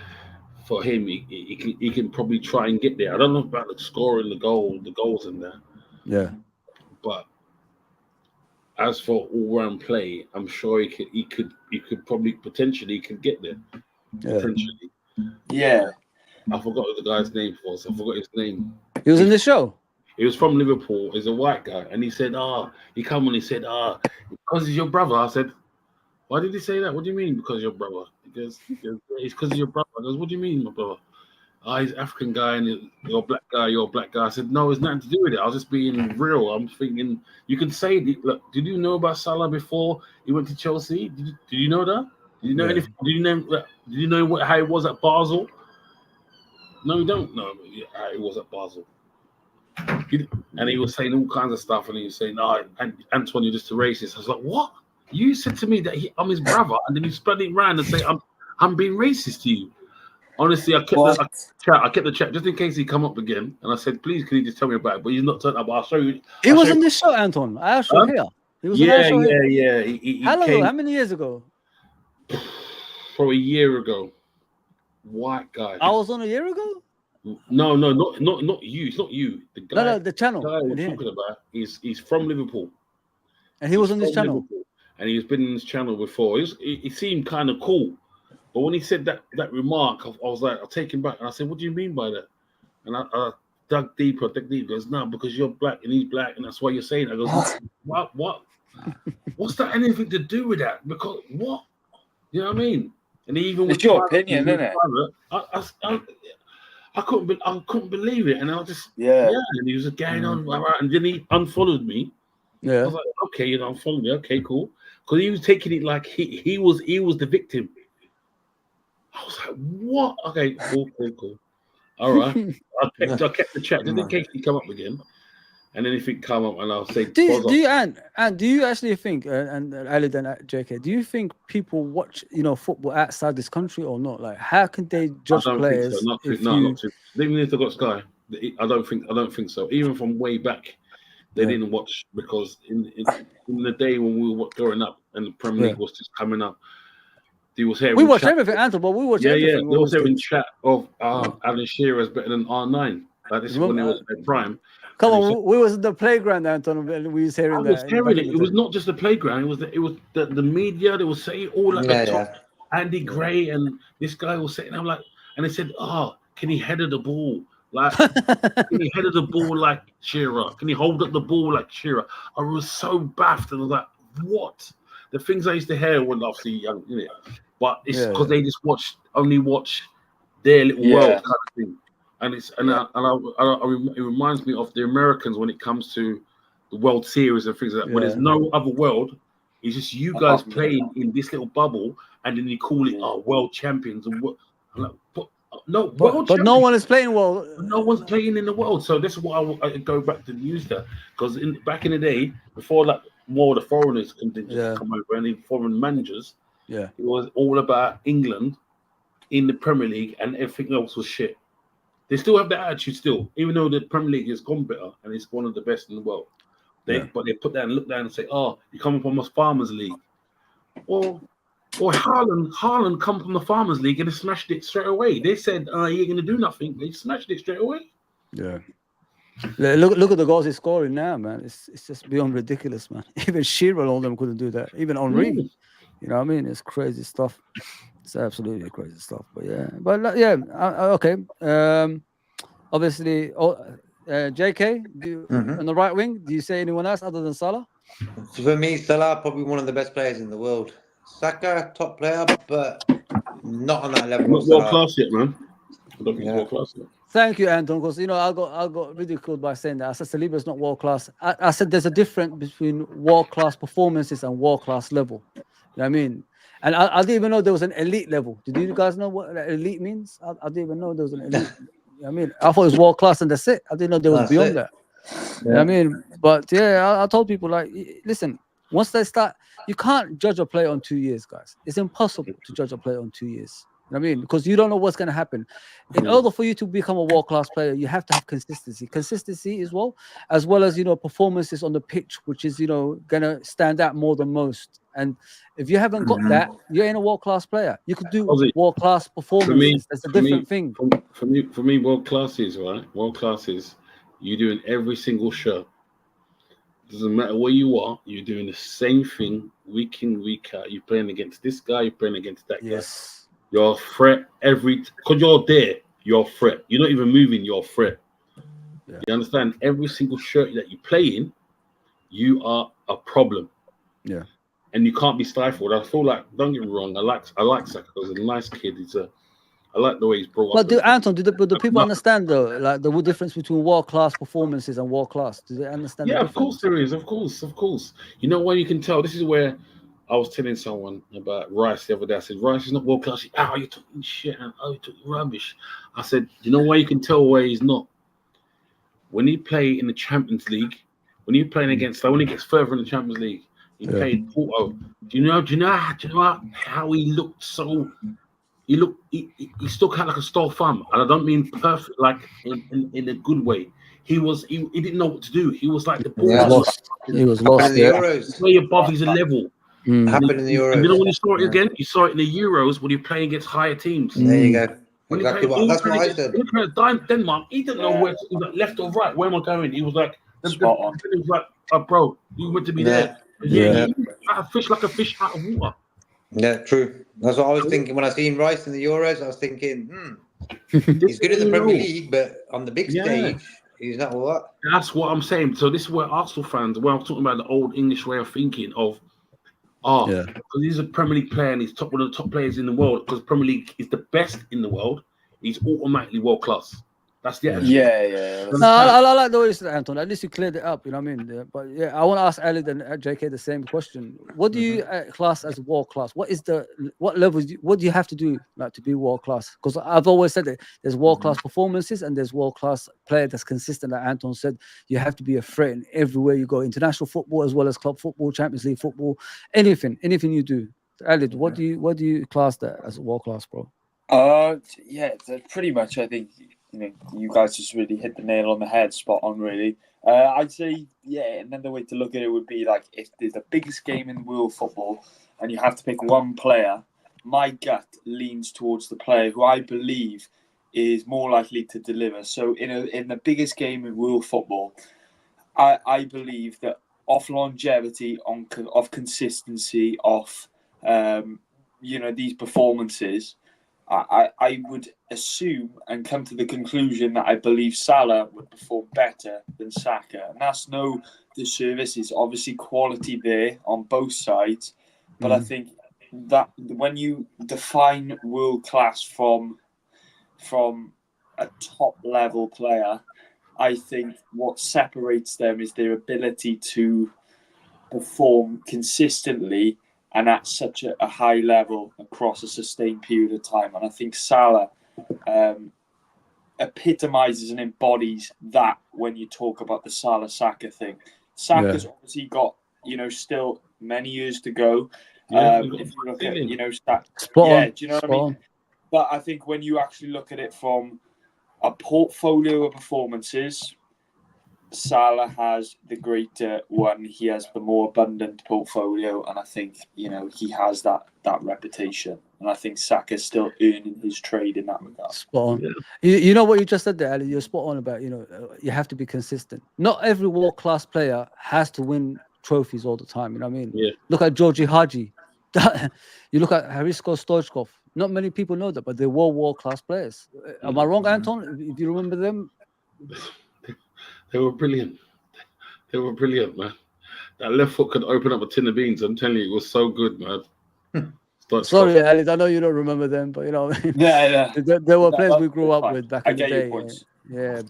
for him. He can probably try and get there. I don't know about the scoring, the goals in there. Yeah. But as for all-round play, I'm sure he could probably potentially get there. Yeah. Potentially. Yeah. I forgot what the guy's name was. I forgot his name. He was in the show. He was from Liverpool. He's a white guy, and he said, he come on. He said, because he's your brother. I said, why did he say that? What do you mean because your brother? Because it's because of your brother. I goes, what do you mean, my brother? He's an African guy, and you're a black guy. I said, no, it's nothing to do with it. I was just being real. I'm thinking, you can say, look, did you know about Salah before he went to Chelsea? Did you know that? Did you know anything? Did you know how it was at Basel? No, you don't know how it was at Basel. And he was saying all kinds of stuff, and he was saying, Antoine, you're just a racist. I was like, what? You said to me that I'm his brother, and then you spread it around and say I'm being racist to you. Honestly, I kept the chat just in case he come up again, and I said, please, can you just tell me about it? But he's not turned up. I'll show you. He was in this show, Anton. I asked you here. He was in our show here. Yeah. He came, how many years ago? For a year ago. White guy. I was on a year ago. No, not you. It's not you. The guy. No, the channel. The guy we're talking about. He's from Liverpool. And he was on this channel. Liverpool. And he's been in this channel before. He seemed kind of cool. But when he said that remark, I was like, I'll take him back. And I said, what do you mean by that? And I dug deeper. He goes, no, because you're black and he's black, and that's why you're saying it. I goes, what? What's that anything to do with that? Because what? You know what I mean? And he even it's your opinion, isn't it? I couldn't believe it, and I was just and he was just going on, and then he unfollowed me. Yeah, I was like, okay, you know, unfollowed me, okay, cool, because he was taking it like he was the victim. I was like, what? Okay, cool. All right, I kept the chat just in case he come up again, and anything come up, and I'll say, do you actually think, and Ali and JK, do you think people watch football outside this country or not? Like, how can they judge players? Not too. Even if they got Sky, I don't think so. Even from way back, they didn't watch, because in the day when we were growing up and the Premier League was just coming up, they was hearing. We watched everything, Anton, but we watched everything. They was having chat of Alan Shearer is better than R9. Like, this is when it was at prime. Come on, we was in the playground, Anton. We was hearing that. It was not just the playground. It was the media. They were saying all at the top. Andy Gray and this guy was saying, I'm like, and they said, can he header the ball? Like, can he header the ball like Shearer? Can he hold up the ball like Shearer? I was so baffed, and I was like, what? The things I used to hear when obviously young, but it's because they just only watch their little world kind of thing. And it reminds me of the Americans when it comes to the World Series and things like that. When there's no other world, it's just you guys playing in this little bubble, and then you call it world champions. And what? But no one is playing well. No one's playing in the world. So this is what I go back to the news there, because back in the day, before more of the foreigners come over and the foreign managers, it was all about England in the Premier League, and everything else was shit. They still have that attitude still, even though the Premier League has gone better and it's one of the best in the world. But they put down and look down and say, you come from a Farmers League. Or Haaland come from the Farmers League and they smashed it straight away. They said, he ain't going to do nothing. They smashed it straight away. Yeah. Look at the goals he's scoring now, man. It's just beyond ridiculous, man. Even Shearer and all them couldn't do that. Even Henry. You know what I mean? It's crazy stuff. It's absolutely crazy stuff. But okay. Obviously, JK, on the right wing, do you say anyone else other than Salah? For me, Salah probably one of the best players in the world. Saka, top player, but not on that level. Not world class yet, man. I don't think he's world class yet. Thank you, Anton, because I got ridiculed by saying that. I said Saliba is not world class. I said there's a difference between world class performances and world class level. You know what I mean? And I didn't even know there was an elite level. Did you guys know what elite means? I didn't even know there was an elite. I mean, I thought it was world class and that's it. I didn't know there was beyond that. You know what I mean? But I told people, like, listen, once they start, you can't judge a player on 2 years, guys. It's impossible to judge a player on 2 years. You know what I mean? Because you don't know what's going to happen. In order for you to become a world-class player, you have to have consistency. Consistency as well as performances on the pitch, which is, going to stand out more than most. And if you haven't got that, you ain't a world-class player. You could do world-class performances. That's a different thing. For me, world-class is, right? World-class is you doing every single show. Doesn't matter where you are, you're doing the same thing week in, week out. You're playing against this guy, you're playing against that guy. Yes. You're a threat because you're there, you're a threat. You're not even moving, you're a threat. Yeah. You understand? Every single shirt that you play in, you are a problem. Yeah. And you can't be stifled. I feel like, don't get me wrong, I like Saka. He's a nice kid. I like the way he's brought up. But Anton, do people understand though, like the difference between world-class performances and world-class? Do they understand? Yeah, of course there is. Of course. You know what you can tell? This is where I was telling someone about Rice the other day. I said, Rice is not world-class. You're talking shit. And you're talking rubbish. I said, you know why you can tell where he's not? When he play in the Champions League, when you're playing against, when he gets further in the Champions League, he played Porto. Do you know how he looked so... He stuck out like a sore thumb, and I don't mean perfect, like in a good way. He didn't know what to do. He was like the ball. He was lost. The Euros. Way above his level. Happened in the Euros. And you know when you saw it again? You saw it in the Euros when you're playing against higher teams. There you go. When Exactly that's what I said. Denmark, he didn't know where he was like left or right. Where am I going? He was like, spot on. He was like, bro, you meant to be there. A fish like a fish out of water. Yeah, true. That's what I was thinking when I seen Rice in the Euros. I was thinking, he's good in the Premier League, but on the big stage, he's not all that. That's what I'm saying. So this is where Arsenal fans, when I'm talking about the old English way of thinking of, because he's a Premier League player and he's one of the top players in the world, because Premier League is the best in the world, he's automatically world class. That's the Yeah. No, I like the way you said, Anton. At least you cleared it up. You know what I mean? But yeah, I want to ask Ali and JK the same question. What do you class as world class? What levels? What do you have to do like to be world class? Because I've always said that there's world class performances and there's world class player that's consistent. Like Anton said, you have to be a threat in everywhere you go. International football as well as club football, Champions League football, anything you do. Ali, what do you class that as world class, bro? Yeah, pretty much. I think you guys just really hit the nail on the head, spot on, really. I'd say, another way to look at it would be like if there's the biggest game in world football and you have to pick one player, my gut leans towards the player who I believe is more likely to deliver. So in the biggest game in world football, I believe that off longevity, of consistency, of these performances, I would assume and come to the conclusion that I believe Salah would perform better than Saka. And that's no disservice. It's obviously quality there on both sides. But I think that when you define world class from a top level player, I think what separates them is their ability to perform consistently and at such a high level across a sustained period of time. And I think Salah epitomizes and embodies that when you talk about the Salah-Saka thing. Saka's obviously got, still many years to go. If you look at, do you know what I mean? But I think when you actually look at it from a portfolio of performances, Salah has the greater one. He has the more abundant portfolio, and I think he has that reputation. And I think Saka's still earning his trade in that regard. Spot on. Yeah. You know what you just said there, Ali? You're spot on about you have to be consistent. Not every world class player has to win trophies all the time. You know what I mean? Yeah. Look at Georgie Haji. You look at Harisko Stoichkov. Not many people know that, but they were world class players. Am I wrong, Anton? If you remember them? They were brilliant. They were brilliant, man. That left foot could open up a tin of beans. I'm telling you, it was so good, man. Sorry, Ali, I know you don't remember them, but Yeah. There were players we grew up with back in the day. Your points. Yeah,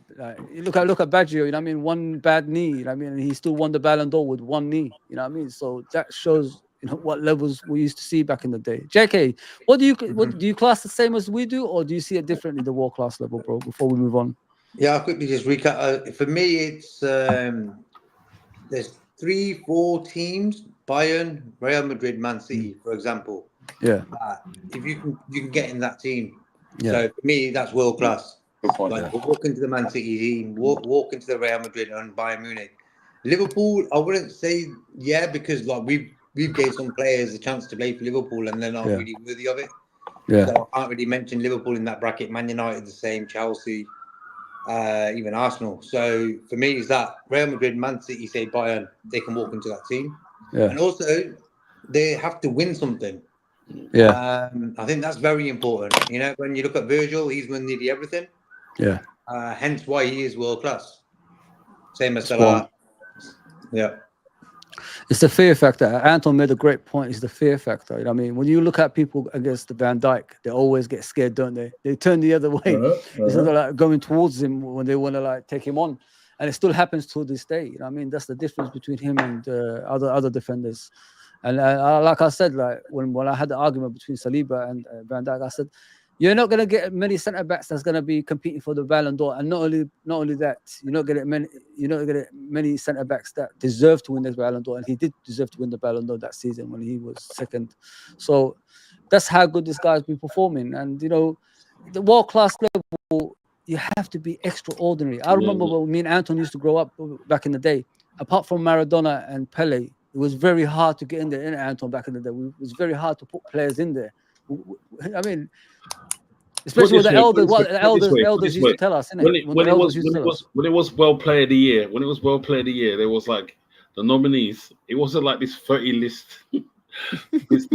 look at Baggio. You know what I mean? One bad knee. You know what I mean? And he still won the Ballon d'Or with one knee. You know what I mean? So that shows what levels we used to see back in the day. JK, what do you class the same as we do, or do you see it differently the world class level, bro? Before we move on. Yeah, I'll quickly just recap. For me, it's there's 3-4 teams: Bayern, Real Madrid, Man City, for example. Yeah. If you can get in that team. Yeah. So for me, that's world class. Good point. Like walk into the Man City team, walk into the Real Madrid and Bayern Munich. Liverpool, I wouldn't say because like we've gave some players a chance to play for Liverpool and they're not really worthy of it. Yeah. So I can't really mention Liverpool in that bracket. Man United the same, Chelsea. Even Arsenal. So for me, is that Real Madrid, Man City, say Bayern, they can walk into that team. Yeah. And also, they have to win something. Yeah. I think that's very important. When you look at Virgil, he's won nearly everything. Yeah. Hence why he is world class. Same as Salah. Yeah. It's the fear factor. Anton made a great point. It's the fear factor. You know what I mean? When you look at people against the Van Dijk, they always get scared, don't they? They turn the other way instead of like going towards him when they want to like take him on. And it still happens to this day. You know what I mean? That's the difference between him and other defenders. And like I said, like when I had the argument between Saliba and Van Dijk, I said, you're not going to get many centre backs that's going to be competing for the Ballon d'Or, and not only that, you're not going to get many centre backs that deserve to win the Ballon d'Or, and he did deserve to win the Ballon d'Or that season when he was second. So that's how good this guy's been performing, and the world class level, you have to be extraordinary. I remember when me and Anton used to grow up back in the day. Apart from Maradona and Pele, it was very hard to get in there. In Anton back in the day, it was very hard to put players in there. I mean, especially with the elders. What the elders used to tell us, when it was World Player of the Year, there was like the nominees. It wasn't like this 30 list. This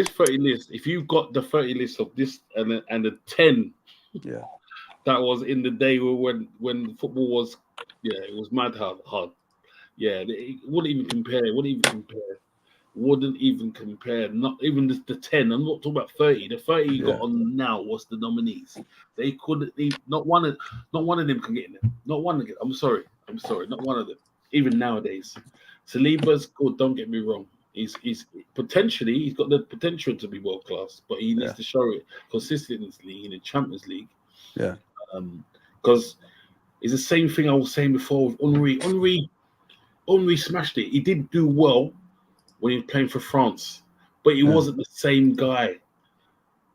30 list. If you got the 30 list of this and the 10, that was in the day when football was, it was mad hard. Yeah, it wouldn't even compare. wouldn't even compare. Not even the 10. I'm not talking about 30. The 30 you got Yeah. on now was the nominees. They couldn't even. Not one of them can get in there. Not one of them. I'm sorry. Not one of them. Even nowadays, Saliba's good. Don't get me wrong. He's potentially, he's got the potential to be world class, but he needs to show it consistently in the Champions League. Yeah. Because it's the same thing I was saying before with Henry. Henry smashed it. He did do well when he was playing for France, but he wasn't the same guy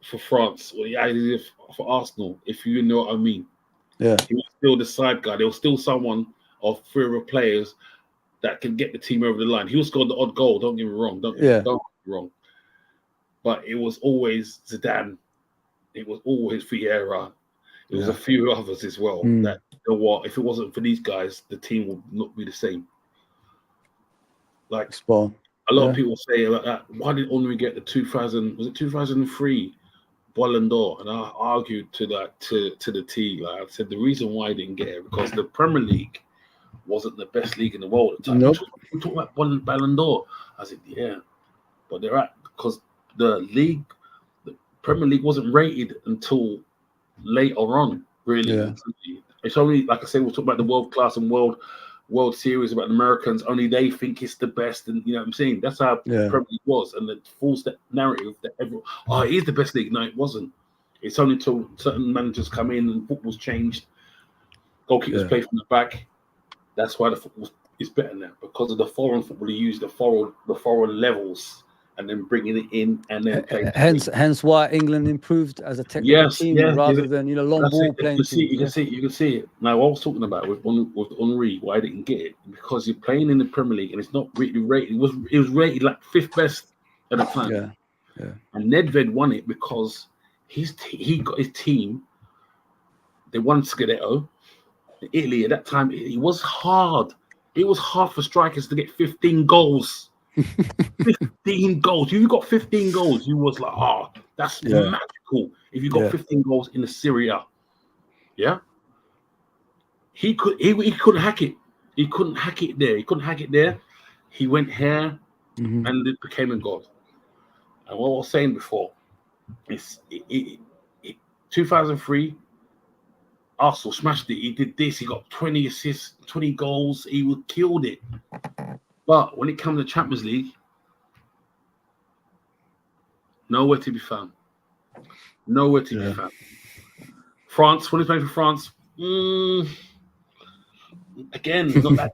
for France or for Arsenal, if you know what I mean. Yeah. He was still the side guy. There was still someone of three other players that can get the team over the line. He was scored the odd goal, don't get me wrong. Don't get me wrong. But it was always Zidane. It was always Vieira. It was a few others as well. That, you know what, if it wasn't for these guys, the team would not be the same. Like Spawn. A lot of people say about that. Why did Henry get the 2003 Ballon d'Or? And I argued to that to the T. Like I said, the reason why he didn't get it because the Premier League wasn't the best league in the world at the time. Nope. We talk about Ballon d'Or. I said, yeah, but they're at because the Premier League wasn't rated until later on. Really, it's only like I said, we'll talk about the world class and world series about the Americans. Only they think it's the best, and you know what I'm saying. That's how Premier League was, and it falls that narrative that everyone, it is the best league. No, it wasn't. It's only till certain managers come in and football's changed. Goalkeepers play from the back. That's why the football is better now because of the foreign football. They use the foreign levels and then bringing it in and then playing. Hence why England improved as a technical team rather than long ball playing. You can see it. Now, what I was talking about with Henry, why I didn't get it because you're playing in the Premier League and it's not really rated. It was rated like 5th best at the time. Yeah. And Nedved won it because he got his team. They won Scudetto. Italy at that time, it was hard. It was hard for strikers to get 15 goals. 15 goals. If you got 15 goals, you was like, that's magical. If you got 15 goals in the Serie A, he couldn't hack it. He couldn't hack it there. He went here and it became a god. And what I was saying before is 2003. Arsenal smashed it. He did this. He got 20 assists, 20 goals. He killed it. But when it comes to Champions League, nowhere to be found. France, when he played for France, again, not that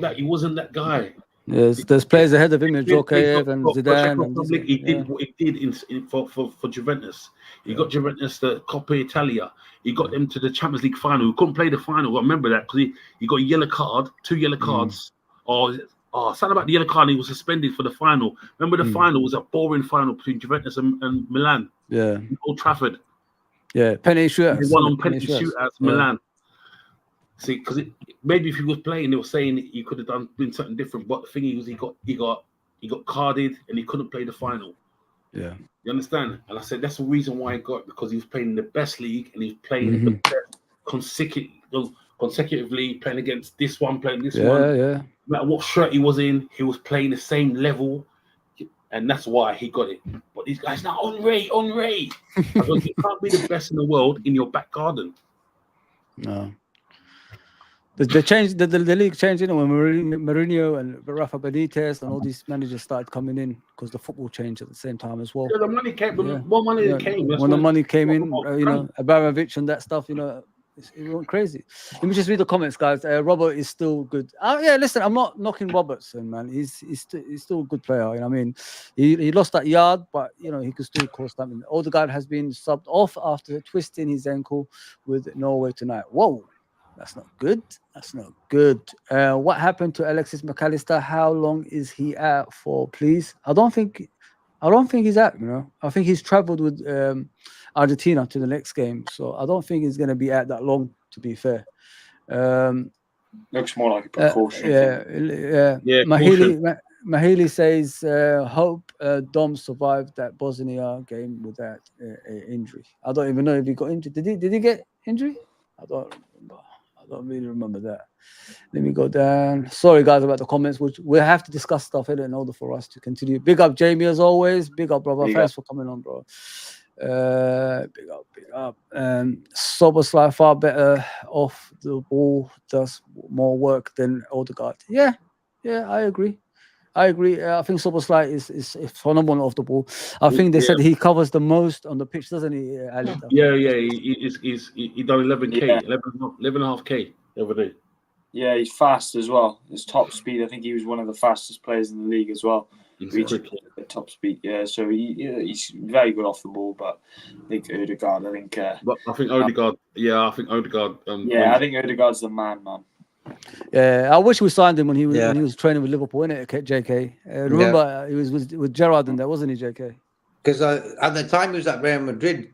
guy. He wasn't that guy. Yes, there's players ahead of him, Djokovic and Zidane. He did what he did for Juventus. He got Juventus the Coppa Italia. He got them to the Champions League final. He couldn't play the final. I remember that because he got a yellow card, 2 yellow cards. Something about the yellow card. And he was suspended for the final. Remember the final was a boring final between Juventus and Milan. Yeah, Old Trafford. Yeah, penalty shootouts. They won on penalty shootouts, Milan. See, because maybe if he was playing, they were saying he could have been something different. But the thing is, he got carded and he couldn't play the final. Yeah, you understand? And I said that's the reason why he got because he was playing in the best league and he was playing the best consecutively, playing against this one, playing this one. Yeah. No matter what shirt he was in, he was playing the same level, and that's why he got it. But these guys now, Henry. Because you can't be the best in the world in your back garden. No. The change, the league changed, when Mourinho and Rafa Benitez and all these managers started coming in because the football changed at the same time as well. Yeah, the money came. What money came? When the money came in, Abramovich and that stuff, it went crazy. Let me just read the comments, guys. Robert is still good. Listen, I'm not knocking Robertson, man. He's still a good player. I mean, he lost that yard, but he could still cause something. Odegaard has been subbed off after twisting his ankle with Norway tonight. Whoa. That's not good. What happened to Alexis McAllister? How long is he out for, please? I don't think he's out, I think he's traveled with Argentina to the next game. So I don't think he's going to be out that long, to be fair. Looks more like a precaution. Mahili says, hope Dom survived that Bosnia game without injury. I don't even know if he got injured. Did he get injury? I don't remember. I don't really remember that. Let me go down. Sorry, guys, about the comments, which we have to discuss stuff in order for us to continue. Big up, Jamie, as always. Big up, brother. Thanks for coming on, bro. Big up. Soboslai far better off the ball, does more work than Odegaard. Yeah, I agree. I think Soboslai is phenomenal off the ball. I think they said he covers the most on the pitch, doesn't he, Ali? Yeah. He done 11K, 11.5K over there. Yeah, he's fast as well. His top speed, I think he was one of the fastest players in the league as well. Reaching top speed, so he's very good off the ball. But I think Odegaard, But I think Odegaard. I think Odegaard. I think Odegaard's the man. Yeah, I wish we signed him when he was training with Liverpool, innit, JK? Remember, he was with Gerrard and that, wasn't he, JK? Because at the time he was at Real Madrid,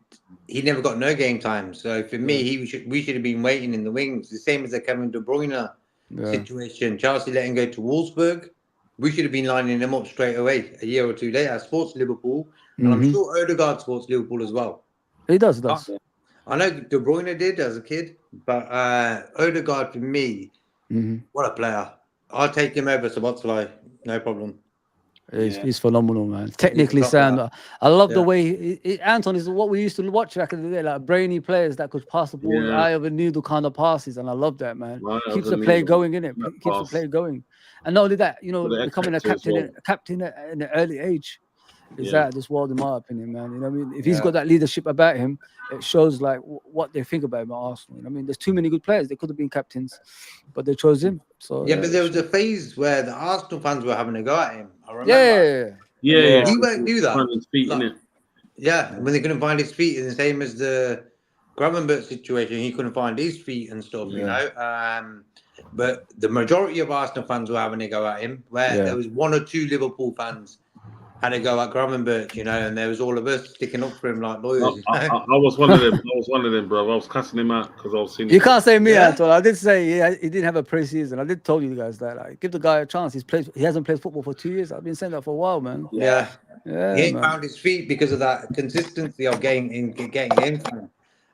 he never got no game time. So for me, we should have been waiting in the wings. The same as the Kevin De Bruyne situation. Chelsea let him go to Wolfsburg. We should have been lining him up straight away a year or two later. Sports Liverpool, and I'm sure Odegaard sports Liverpool as well. He does. I know De Bruyne did as a kid, but Odegaard for me, what a player! I'll take him over Szoboszlai, no problem. He's phenomenal, man. Technically sound. I love the way Anton is what we used to watch back in the day, like brainy players that could pass the ball, eye of a needle kind of passes, and I love that, man. Keeps the play going, innit? Keeps the play going, and not only that, becoming a captain at an early age is out of this world, in my opinion, man. You know what I mean? If he's got that leadership about him, it shows like what they think about him at Arsenal. You know what I mean? There's too many good players. They could have been captains, but they chose him. So but there was a phase where the Arsenal fans were having a go at him. I remember. Yeah. He won't do that. His feet, innit? Yeah, when they couldn't find his feet, and the same as the Gravenberch situation, he couldn't find his feet and stuff. You know. But the majority of Arsenal fans were having a go at him, where there was one or two Liverpool fans had a go at Gravenberch, and there was all of us sticking up for him like lawyers. I was one of them. Bro. I was cussing him out because I was seeing. You can't say me, Anton. I did say he didn't have a pre-season. I did tell you guys that. Like, give the guy a chance. He hasn't played football for 2 years. I've been saying that for a while, man. Yeah. He ain't found his feet because of that consistency of getting game time.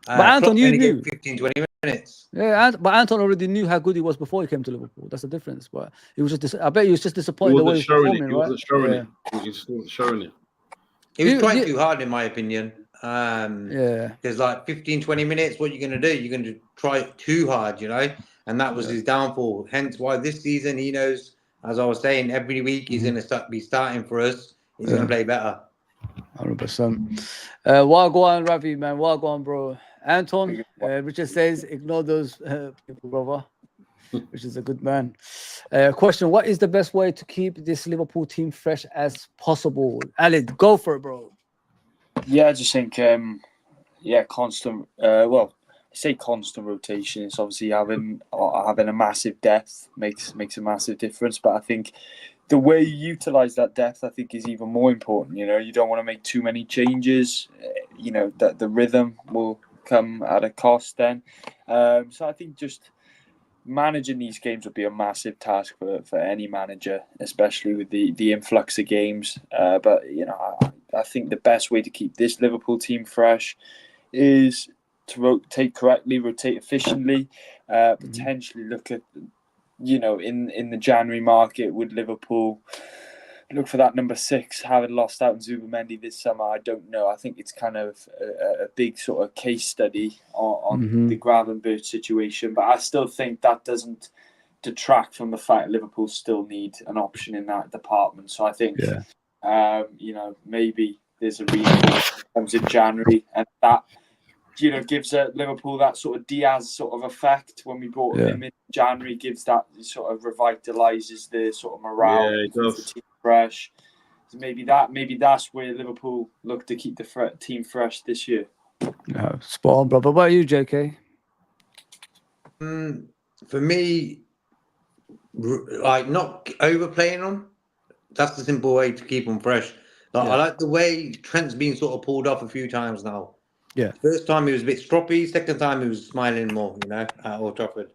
But Anton, you knew 15-20 minutes. Yeah, but Anton already knew how good he was before he came to Liverpool. That's the difference. But he was just, I bet he was just disappointed the way he was performing, right? He wasn't showing it. He wasn't showing it. He was trying too hard, in my opinion. There's like 15-20 minutes. What you're going to do? You're going to try it too hard, and that was his downfall. Hence why this season he knows, as I was saying, every week he's going to be starting for us. He's going to play better. 100%. Wagwan, Ravi, man. Wagwan, bro. Anton, Richard says, ignore those people, brother. Which is a good man. Question: what is the best way to keep this Liverpool team fresh as possible? Ali, go for it, bro. Yeah, I just think, constant. I say constant rotation. It's obviously having a massive depth makes a massive difference. But I think the way you utilize that depth, I think, is even more important. You don't want to make too many changes. That the rhythm will come at a cost then. So I think just managing these games would be a massive task for any manager, especially with the influx of games. But I think the best way to keep this Liverpool team fresh is to rotate correctly, rotate efficiently, potentially look at, in the January market, would Liverpool look for that number 6, having lost out on Zubimendi this summer? I don't know. I think it's kind of a big sort of case study on the Gravenberch situation, but I still think that doesn't detract from the fact Liverpool still need an option in that department. So I think, maybe there's a reason that comes in January, and that gives Liverpool that sort of Diaz sort of effect when we brought him in January, gives that sort of revitalises the sort of morale, keeps the team fresh. So maybe that's where Liverpool look to keep the team fresh this year. Yeah, spot on, bro. What about you, JK? For me, like not overplaying them. That's the simple way to keep them fresh. I like the way Trent's been sort of pulled off a few times now. Yeah. First time he was a bit stroppy. Second time he was smiling more, at Old Trafford.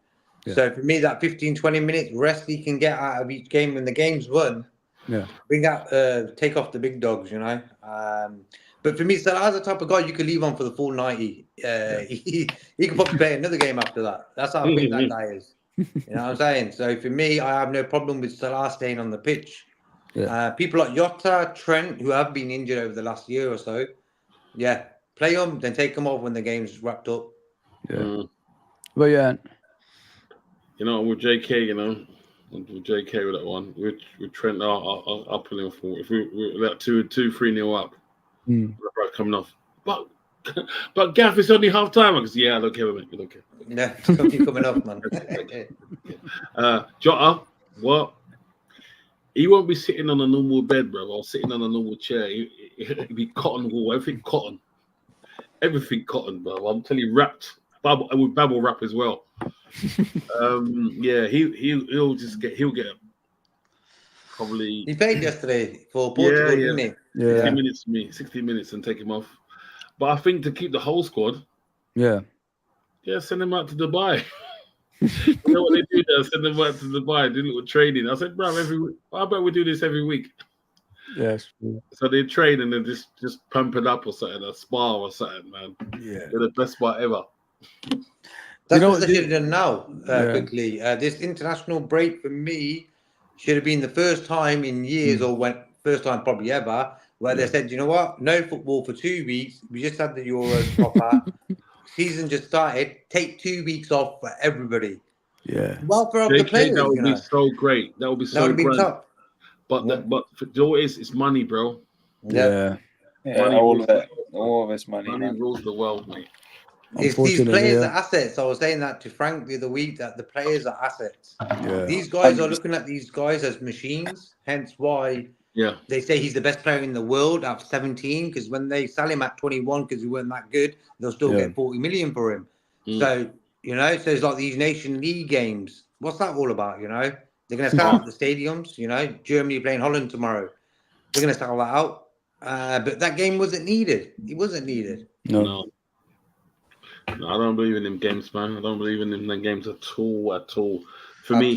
Yeah. So for me, that 15-20 minutes rest he can get out of each game when the game's won. Yeah. Bring out, take off the big dogs, But for me, Salah's the type of guy you could leave on for the full 90. He could probably play another game after that. That's how big that guy is. You know what I'm saying? So for me, I have no problem with Salah staying on the pitch. Yeah. People like Jota, Trent, who have been injured over the last year or so, yeah, play them, then take them off when the game's wrapped up. Yeah. But yeah, you know, with JK, you know, with JK with that one, with Trent, I'll put him for if we're like 2-3-0 up, coming off. But Gaff, it's only half time. I goes, yeah, I don't care, mate. I don't care. Yeah, something coming off, man. Jota, what? He won't be sitting on a normal bed, bro, or sitting on a normal chair. He'll be cotton wool, everything cotton, bro. I'm telling you, wrapped with bubble wrap as well. Yeah, he'll get probably. He played yesterday for Portugal, didn't he? Yeah, 60 minutes and take him off. But I think to keep the whole squad, send him out to Dubai. You know what they do there? Send them out to Dubai, do little training. I said, bro, every week. How about we do this every week? Yes. So they train and then just pump it up or something, a spa or something, man. Yeah. They're the best spot ever. That's what they should have done now, quickly. This international break for me should have been the first time in years, or first time probably ever, where they said, you know what, no football for 2 weeks. We just had the Euros proper. Season just started. Take 2 weeks off for everybody. Yeah. Well, for the players, that would be so great. That would be so great. Top. But for Joe, it's money, bro. Yeah. Money all of it. All of it's money. Money rules the world, mate. It's these players are assets. I was saying that to Frank the other week, that the players are assets. Yeah. These guys are looking at these guys as machines, hence why they say he's the best player in the world at 17, because when they sell him at 21 because he weren't that good, they'll still get 40 million for him. So, you know, so it's like these Nation League games. What's that all about, you know? They're going to sell out the stadiums, you know, Germany playing Holland tomorrow. They're going to sell that out. But that game wasn't needed. It wasn't needed. No, I don't believe in them games, man. I don't believe in them games at all. For me,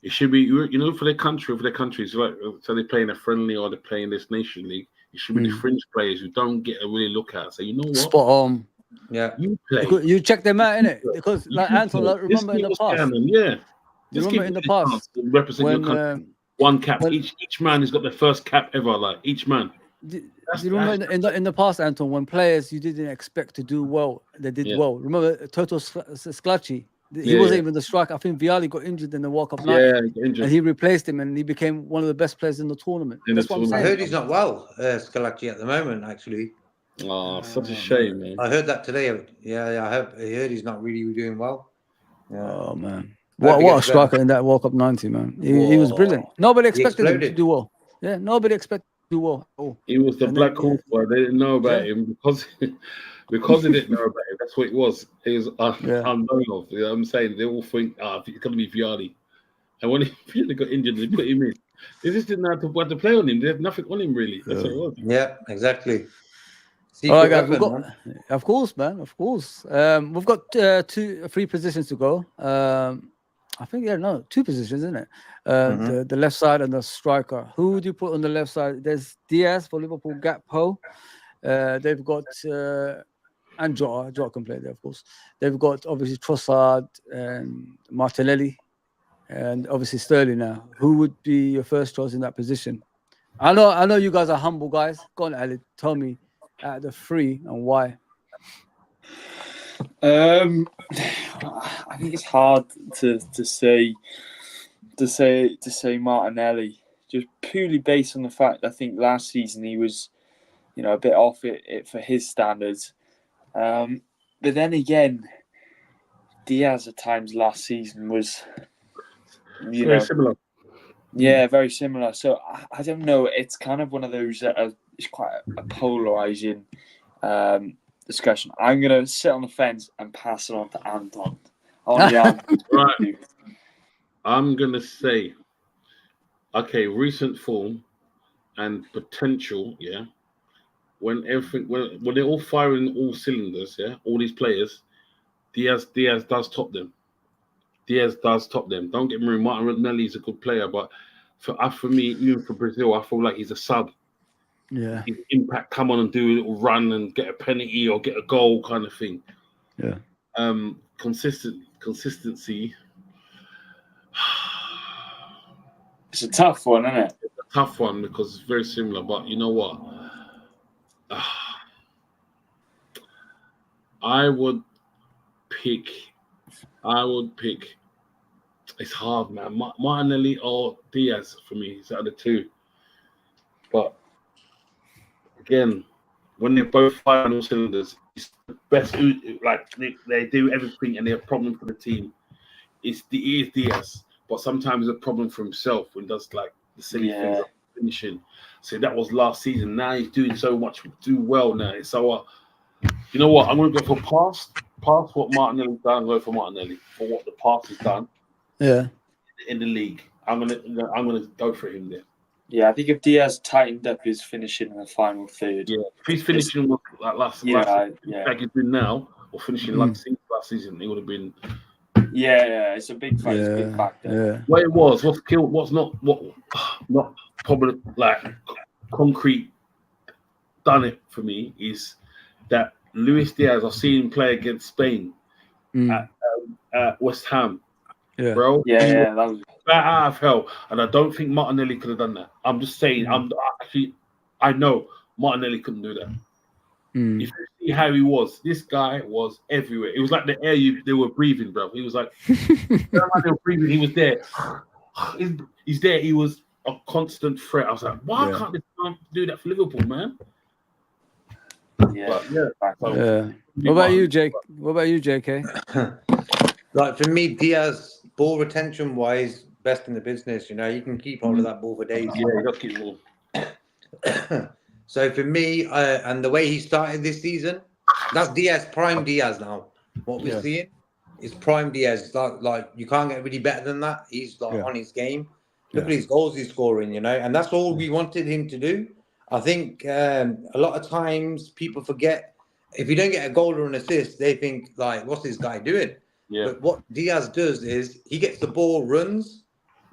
it should be, you know, for their countries, like, so they're playing a friendly or they're playing this Nation League. It should be the fringe players who don't get a really look at. So you know what? Spot on. Yeah, you play. You check them out, innit? Because like Anton, remember in the past. You remember in the past represent your country. One cap. Each man has got their first cap ever. Like each man. Do you remember in the past, Anton, when players you didn't expect to do well, they did well? Remember Toto Scalacci? He wasn't even the striker. I think Vialli got injured in the World Cup night. Yeah, he got injured. And he replaced him, and he became one of the best players in the tournament. That's what I'm saying. I heard he's not well, Scalacci, at the moment, actually. Oh, such a shame, man. I heard that today. Yeah, I heard he's not really doing well. Yeah. Oh, man. What a striker in that World Cup 90, man. He was brilliant. Nobody expected him to do well. Yeah, nobody expected him to do well. Oh. He was the black horse boy. They didn't know about him because they didn't know about him. That's what it was. He was unknown of. You know what I'm saying? They all think, it's going to be Vialli. And when he got injured, they put him in. They just didn't know how to play on him. They had nothing on him, really. That's what it was. Yeah, exactly. All right, guys, we've got, of course, man, of course. We've got 3 positions to go. I think, 2 positions, isn't it? The left side and the striker. Who would you put on the left side? There's Diaz for Liverpool, Gakpo. They've got, and Jota can play there, of course. They've got, obviously, Trossard and Martinelli, and obviously Sterling now. Who would be your first choice in that position? I know you guys are humble guys. Go on, Ali, tell me. At the 3 and why? I think it's hard to say Martinelli, just purely based on the fact I think last season he was, a bit off it for his standards. But then again, Diaz at times last season was, very similar. Yeah, very similar. So I don't know. It's kind of one of those that it's quite a polarizing discussion. I'm going to sit on the fence and pass it on to Anton. Right. I'm going to say, okay, recent form and potential, when they're all firing all cylinders, all these players, Diaz does top them. Don't get me wrong, Martinelli is a good player, but for me, even for Brazil, I feel like he's a sub. Yeah. his impact, come on and do a little run and get a penalty or get a goal kind of thing. Yeah. Consistency. It's a tough one, isn't it? It's a tough one because it's very similar. But you know what? I would pick. It's hard, man. Martinelli or Diaz for me. It's out of the two. But again, when they're both firing all cylinders, it's the best. Like they do everything and they're a problem for the team. It is Diaz, but sometimes it's a problem for himself when he does like the silly things like finishing. So that was last season. Now he's doing so much, do well now. So you know what? I'm going to go for past what Martinelli's done. Go for Martinelli for what the past has done. Yeah. In the league, I'm gonna go for him there. Yeah, I think if Diaz tightened up his finishing in the final third, if he's finishing like last like he's been now, or finishing last season, he would have been. Yeah, it's a big fight. It's a big factor. Yeah. What it was, what's not probably like concrete done it for me is that Luis Diaz. I've seen him play against Spain at West Ham. Yeah, bro. Yeah, that was out of hell, and I don't think Martinelli could have done that. I'm just saying. I know Martinelli couldn't do that. If you see how he was, this guy was everywhere. It was like the air they were breathing, bro. He was like, they were breathing. He was there. He's there. He was a constant threat. I was like, why can't this man do that for Liverpool, man? Yeah. What about you, Jake? What about you, JK? Like for me, Diaz, ball retention wise, best in the business. You know, you can keep hold of that ball for days. Yeah, you got to keep ball. So for me, and the way he started this season, that's Diaz, prime Diaz now. What we're seeing is prime Diaz. Like you can't get really better than that. He's like on his game. Look at his goals he's scoring, you know, and that's all we wanted him to do. I think a lot of times people forget if you don't get a goal or an assist, they think like, what's this guy doing? Yeah. But what Diaz does is he gets the ball, runs,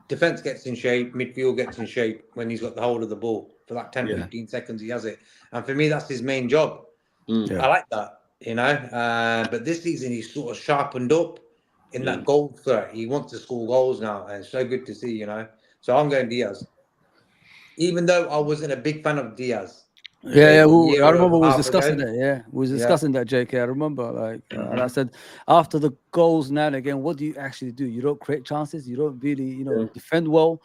defense gets in shape, midfield gets in shape when he's got the hold of the ball. For like 10, 15 seconds, he has it. And for me, that's his main job. I like that, you know. But this season, he's sort of sharpened up in that goal threat. He wants to score goals now. And it's so good to see, you know. So I'm going Diaz. Even though I wasn't a big fan of Diaz. I remember we was discussing that. Yeah, we was discussing that, JK. I remember, like, and I said, after the goals now and again, what do you actually do? You don't create chances. You don't really, defend well.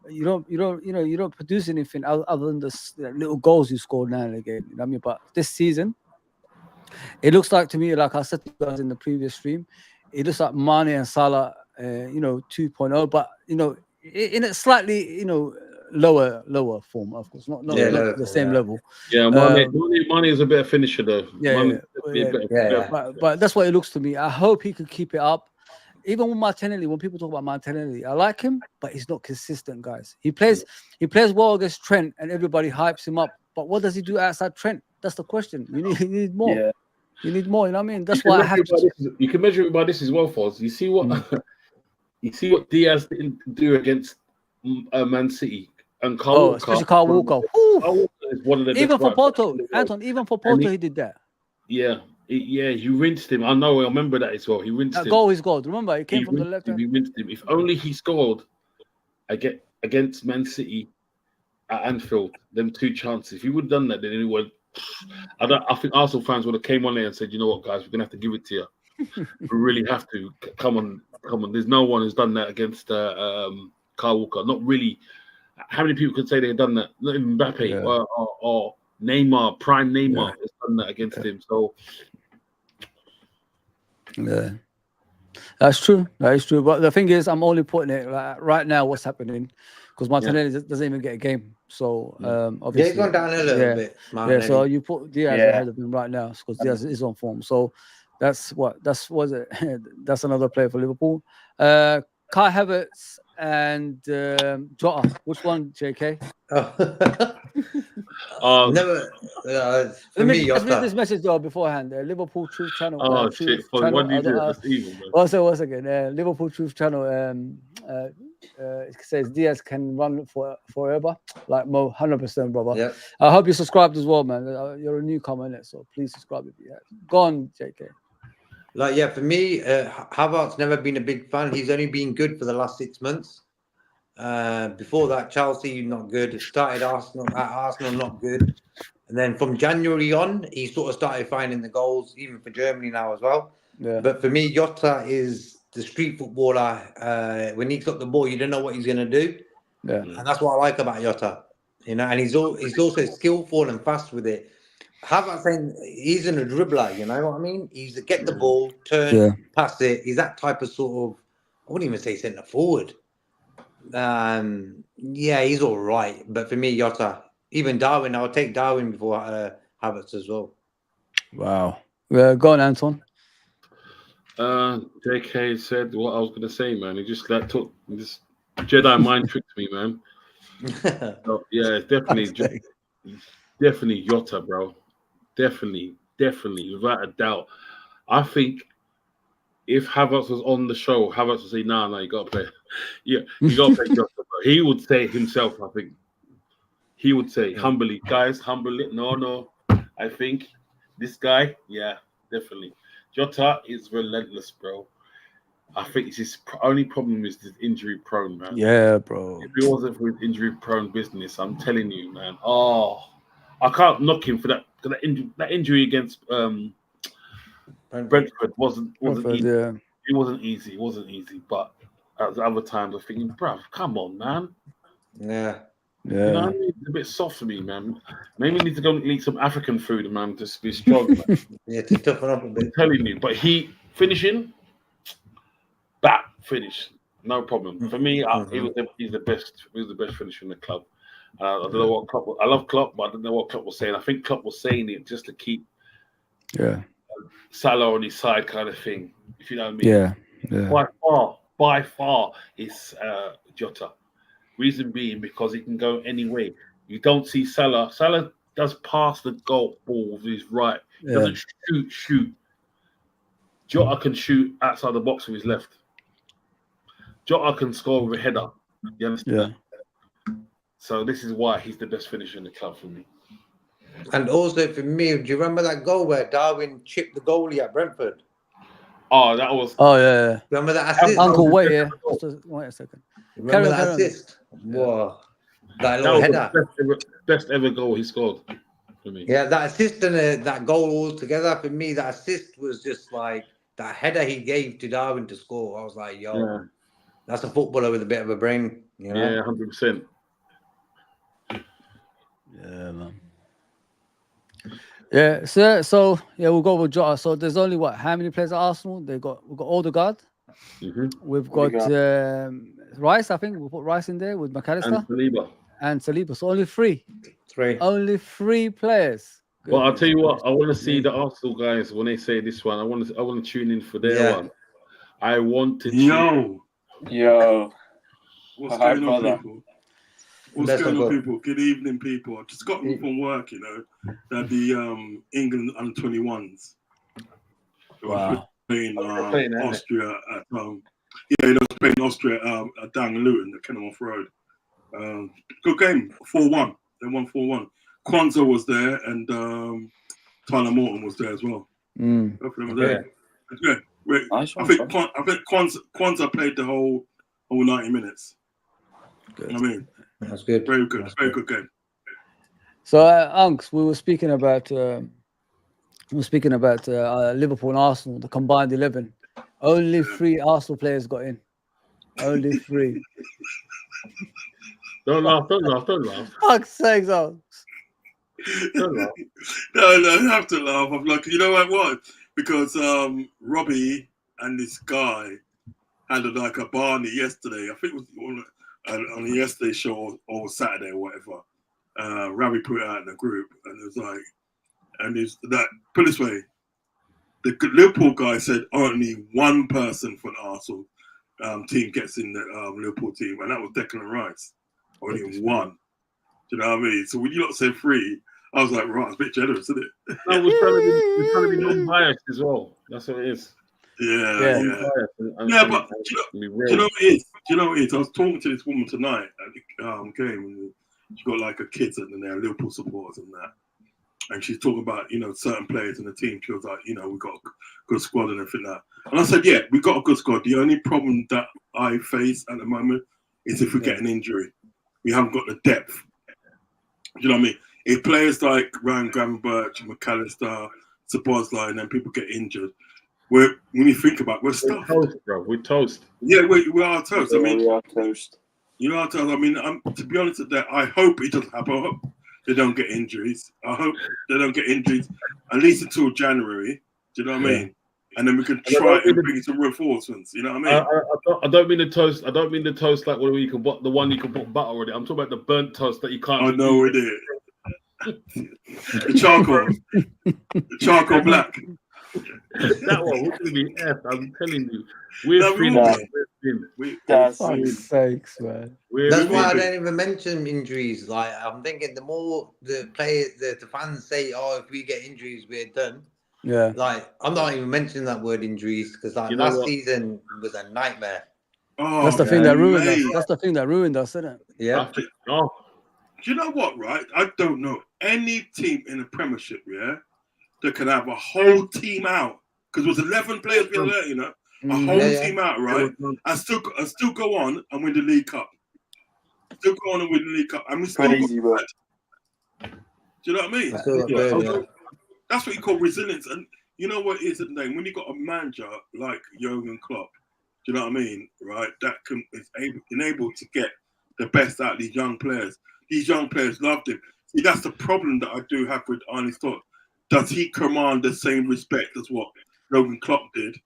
You don't produce anything other than the little goals you score now and again. You know what I mean? But this season, it looks like to me, like I said to you guys in the previous stream, it looks like Mane and Salah, 2.0, but in a slightly, lower form, of course, not the same level. Yeah, Mane is a better finisher though. But that's what it looks to me. I hope he could keep it up. Even with Martinelli, when people talk about Martinelli, I like him, but he's not consistent, guys. He plays well against Trent, and everybody hypes him up. But what does he do outside Trent? That's the question. You need more. Yeah. You need more. You know what I mean? That's why I have to. You can measure it by this as well, Foz. You see what Diaz didn't do against Man City and Carl Walker. Especially Carl Walker. Is one of the even for Porto, Anton. Even for Porto, he did that. Yeah. He rinsed him. I remember that as well. He rinsed him. Goal he scored. Remember, he came from the left. He rinsed him. If only he scored against Man City at Anfield, them two chances. If he would have done that, then he would. I think Arsenal fans would have came on there and said, "You know what, guys, we're gonna have to give it to you. We really have to. Come on. There's no one who's done that against Carl Walker. Not really. How many people could say they've done that? Not even Mbappe or Neymar, prime Neymar has done that against him. So. Yeah, that's true. That is true. But the thing is, I'm only putting it right now. What's happening? Because Martinelli doesn't even get a game. So obviously, he's gone down a little bit. Martinelli. Yeah. So you put Diaz ahead of him right now because Diaz is on form. So that's another player for Liverpool. Kai Havertz and Jota. Which one, JK? Never. For me, Let's read Jota. this message though beforehand. Liverpool Truth Channel. Oh Truth shit! What Channel. do you do? That's evil, man. Once again, Liverpool Truth Channel. It says Diaz can run forever, like Mo, 100%, brother. Yep. I hope you subscribed as well, man. You're a newcomer in it, so please subscribe if you have. Go on, JK. Like, yeah, for me, Havertz's never been a big fan. He's only been good for the last 6 months. Before that, Chelsea, not good. Started Arsenal, not good. And then from January on, he sort of started finding the goals, even for Germany now as well. Yeah. But for me, Jota is the street footballer. When he's got the ball, you don't know what he's going to do. Yeah. And that's what I like about Jota. You know, and he's also skillful and fast with it. Havertz saying he's in a dribbler, you know what I mean? He's a get the ball, turn, pass it. He's that type of sort of, I wouldn't even say centre forward. Yeah, he's all right. But for me, Jota, even Darwin, I'll take Darwin before Havertz as well. Wow. Go on, Anton. JK said what I was gonna say, man. He just took this Jedi mind tricked me, man. So, yeah, definitely Jota, bro. Definitely, without a doubt. I think if Havertz was on the show, Havertz would say, "No, you gotta play. Yeah, you gotta play Jota." Bro. He would say himself, I think. He would say humbly, guys, humbly. No. I think this guy, yeah, definitely. Jota is relentless, bro. I think his only problem is this injury prone, man. Yeah, bro. If it wasn't for his injury prone business, I'm telling you, man. Oh, I can't knock him for that. That injury against Brentford wasn't easy. Yeah. It wasn't easy. But at other times, I'm thinking, bruv, come on, man. Yeah. You know what I mean? It's a bit soft for me, man. Maybe we need to go and eat some African food, man, to be strong. Yeah, to toughen up a bit. I'm telling you. But he finishing, that finish, no problem. For me, he's the best. He was the best finisher in the club. I don't know what Klopp. I love Klopp, but I don't know what Klopp was saying. I think Klopp was saying it just to keep Salah on his side, kind of thing. If you know what I mean. Yeah. By far, it's Jota. Reason being because he can go any way. You don't see Salah. Salah does pass the goal ball with his right. He doesn't shoot. Jota can shoot outside the box with his left. Jota can score with a header. You understand? Yeah. So this is why he's the best finisher in the club for me. And also for me, do you remember that goal where Darwin chipped the goalie at Brentford? Oh, that was. Oh yeah. Remember that assist? Uncle, wait here. Wait a second. Remember that assist? Whoa. That little header. Best ever goal he scored for me. Yeah, that assist and that goal all together, for me, that assist was just like that header he gave to Darwin to score. I was like, yo, that's a footballer with a bit of a brain. You know? Yeah, 100%. Yeah, man. Yeah, so we'll go with Jota. So there's only how many players at Arsenal? we've got Odegaard. We've got Rice. I think we'll put Rice in there with McAllister and Saliba. So only three. Only three players. Good. Well, I'll tell you what. I want to see the Arsenal guys when they say this one. I want to tune in for their one. I want to. Yo. What's going on, people? What's going on, people? Good evening, people. I just got from work, you know. That the England under 21s. Wow. Playing Austria at they was playing Austria down in Luton, the Kenilworth Road. Good game, 4-1. They won 4-1. Kwanzaa was there and Tyler Morton was there as well. Both of them were there. Yeah. Nice I think Kwanzaa played the whole 90 minutes. Good. You know what I mean? That's good. Very good. Very good game. So, Unks, we were speaking about Liverpool and Arsenal, the combined 11. Only 3 Arsenal players got in. Only 3. Don't laugh. Fuck's sakes, Unks. Don't laugh. No, I have to laugh. I'm like, you know what? Because Robbie and this guy had like a Barney yesterday. I think it was on the yesterday show or Saturday or whatever. Robbie put it out in the group, and it was like, and it's that. Put it this way, the Liverpool guy said only one person for Arsenal, team gets in the Liverpool team, and that was Declan Rice. Only one. Do you know what I mean? So when you lot said 3, I was like, right, it's a bit generous, isn't it? No, we're trying to be non-biased as well. That's what it is. Yeah. But do you know what it is? Do you know what it is? I was talking to this woman tonight at the game, and she got like a kids and they're Liverpool supporters and that. And she's talking about, certain players in the team. She was like, we've got a good squad and everything like that. And I said, yeah, we've got a good squad. The only problem that I face at the moment is if we get an injury. We haven't got the depth. Do you know what I mean? If players like Ryan Gravenberch, McAllister, Szoboszlai, and then people get injured, when you think about it, we're stuffed. We're toast, bro. We're toast. Yeah, we are toast. Yeah, we are toast. You are toast. I mean, to be honest with that, I hope it doesn't happen. I hope they don't get injuries. I hope they don't get injuries at least until January. Do you know what I mean? And then we can try and bring some reinforcements. You know what I mean? I don't mean the toast. I don't mean the toast like the one you can put butter on it. I'm talking about the burnt toast that you can't. I know it is. The charcoal black. That one would be F. I'm telling you, we're That's sakes, man. That's why I don't even mention injuries. Like I'm thinking, the more the players, the fans say, "Oh, if we get injuries, we're done." Yeah. Like I'm not even mentioning that word injuries because last season was a nightmare. Oh, that's the thing that ruined us. That's the thing that ruined us, isn't it? Yeah. Do you know what? Right? I don't know any team in the Premiership, that can have a whole team out because it was 11 players we learned, a whole team out, right? And still go on and win the League Cup. Still go on and win the League Cup, and we still crazy, bro. Do you know what I mean? That's what you call resilience. And you know what it is at the name? When you got a manager like Jurgen Klopp, do you know what I mean? Right? That is enabled to get the best out of these young players. These young players loved him. See, that's the problem that I do have with Arne Slot. Does he command the same respect as what Jurgen Klopp did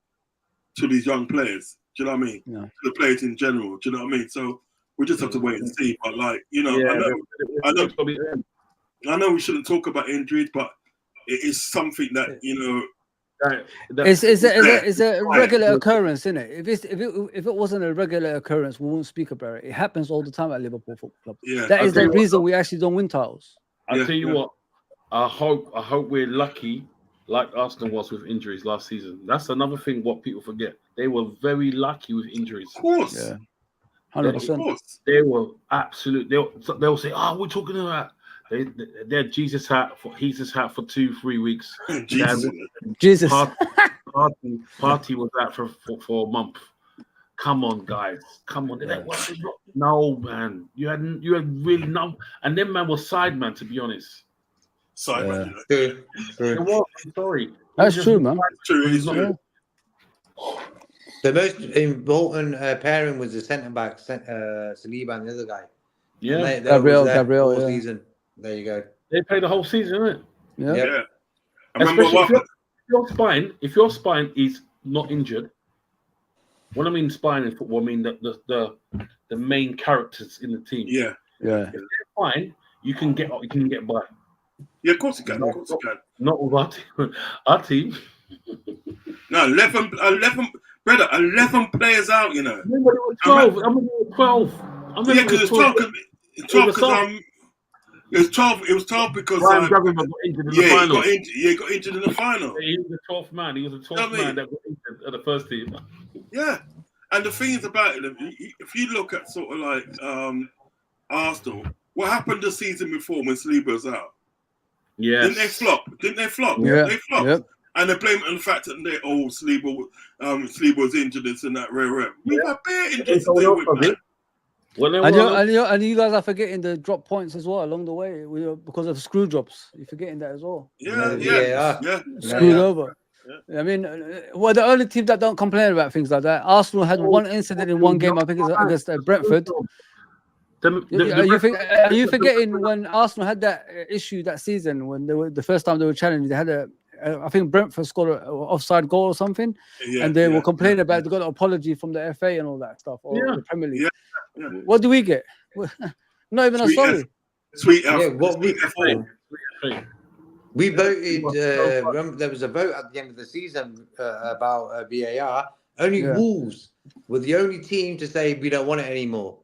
to these young players? Do you know what I mean? Yeah. To the players in general. Do you know what I mean? So we just have to wait and see. But I know we shouldn't talk about injuries, but it is something that it's a regular occurrence, isn't it? If it wasn't a regular occurrence, we won't speak about it. It happens all the time at Liverpool Football Club. Yeah, that is the reason we actually don't win titles. I'll tell you what. I hope we're lucky, like Arsenal was with injuries last season. That's another thing what people forget. They were very lucky with injuries. Of course. Yeah. 100%. They were absolute. They'll say, "Oh, we're talking about." They had Jesus hat for 2-3 weeks. Jesus. Party was out for a month. Come on, guys. Come on. No, man. You had really no. And then man was side man, to be honest. Side man. True. I'm sorry. That's true, man. True. The most important pairing was the centre back, Saliba, and the other guy. Yeah, Gabriel. All season. There you go. They played the whole season, isn't it? Yeah. I remember if your spine is not injured. When I mean spine in football, I mean the main characters in the team. Yeah. If they're fine, you can get by. Yeah, of course you can. Not with our team. No, 11 brother, 11 players out, Remember, it was 12. I mean, 12. Yeah, because it's 12 because it was 12 because Ryan Gravenberch got injured in the final. He got injured in the final. Yeah, he was the 12th man. He was the 12th man that got injured at the first team. Yeah, and the thing is about it, if you look at sort of like Arsenal, what happened the season before when Saliba was out? Yeah, Didn't they flop? Yeah. They flopped. Yep. And they blame it on the fact that Saliba was injured, this and that. We got bare injuries to deal with, man. And you guys are forgetting the drop points as well along the way because of screw drops. You're forgetting that as well. Yeah. Screwed over. Yeah. I mean, we're the only team that don't complain about things like that. Arsenal had one incident in one game, I think it's against Brentford. Are you forgetting when Arsenal had that issue that season when the first time they were challenged? They had I think Brentford scored an offside goal or something, and they were complaining about they got an apology from the FA and all that stuff, or the Premier League. Yeah. What do we get? Not even a sorry. We voted. Remember, there was a vote at the end of the season about VAR, Only Yeah. Wolves were the only team to say we don't want it anymore.